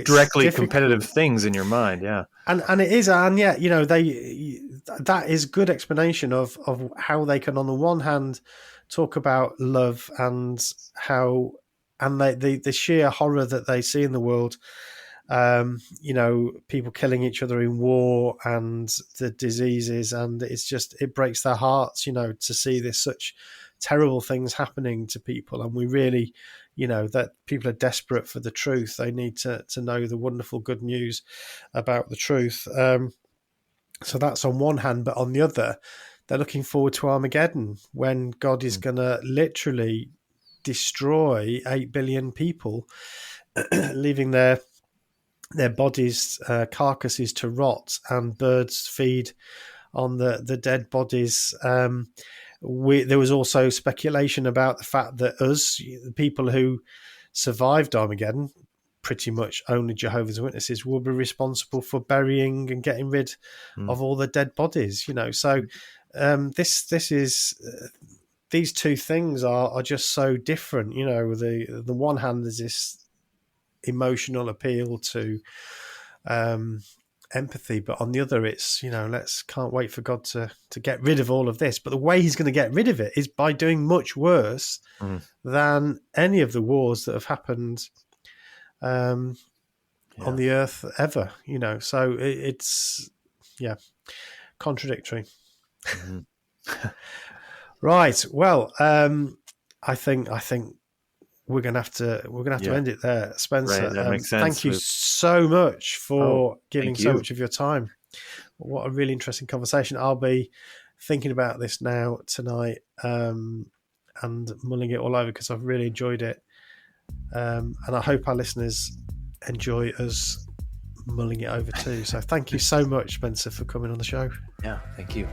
directly competitive things in your mind. Yeah. And it is, and yet, that is good explanation of how they can, on the one hand, talk about love and how, and the sheer horror that they see in the world, people killing each other in war and the diseases, and it breaks their hearts, to see this such terrible things happening to people. And we really, that people are desperate for the truth. They need to know the wonderful good news about the truth. So that's on one hand, but on the other, they're looking forward to Armageddon, when God is going to literally destroy 8 billion people, leaving their bodies, carcasses to rot, and birds feed on the dead bodies. There was also speculation about the fact that the people who survived Armageddon, pretty much only Jehovah's Witnesses, will be responsible for burying and getting rid of all the dead bodies. So this is these two things are just so different. The one hand, there's this emotional appeal to empathy, but on the other, it's can't wait for God to get rid of all of this. But the way he's going to get rid of it is by doing much worse than any of the wars that have happened on the earth ever. So it's contradictory. Right. Well, I think we're gonna have to end it there, Spencer. Right, that makes sense. Thank you so much for giving so much of your time. What a really interesting conversation. I'll be thinking about this now tonight and mulling it all over, because I've really enjoyed it. And I hope our listeners enjoy us mulling it over too. So thank you so much, Spencer, for coming on the show. Yeah, thank you.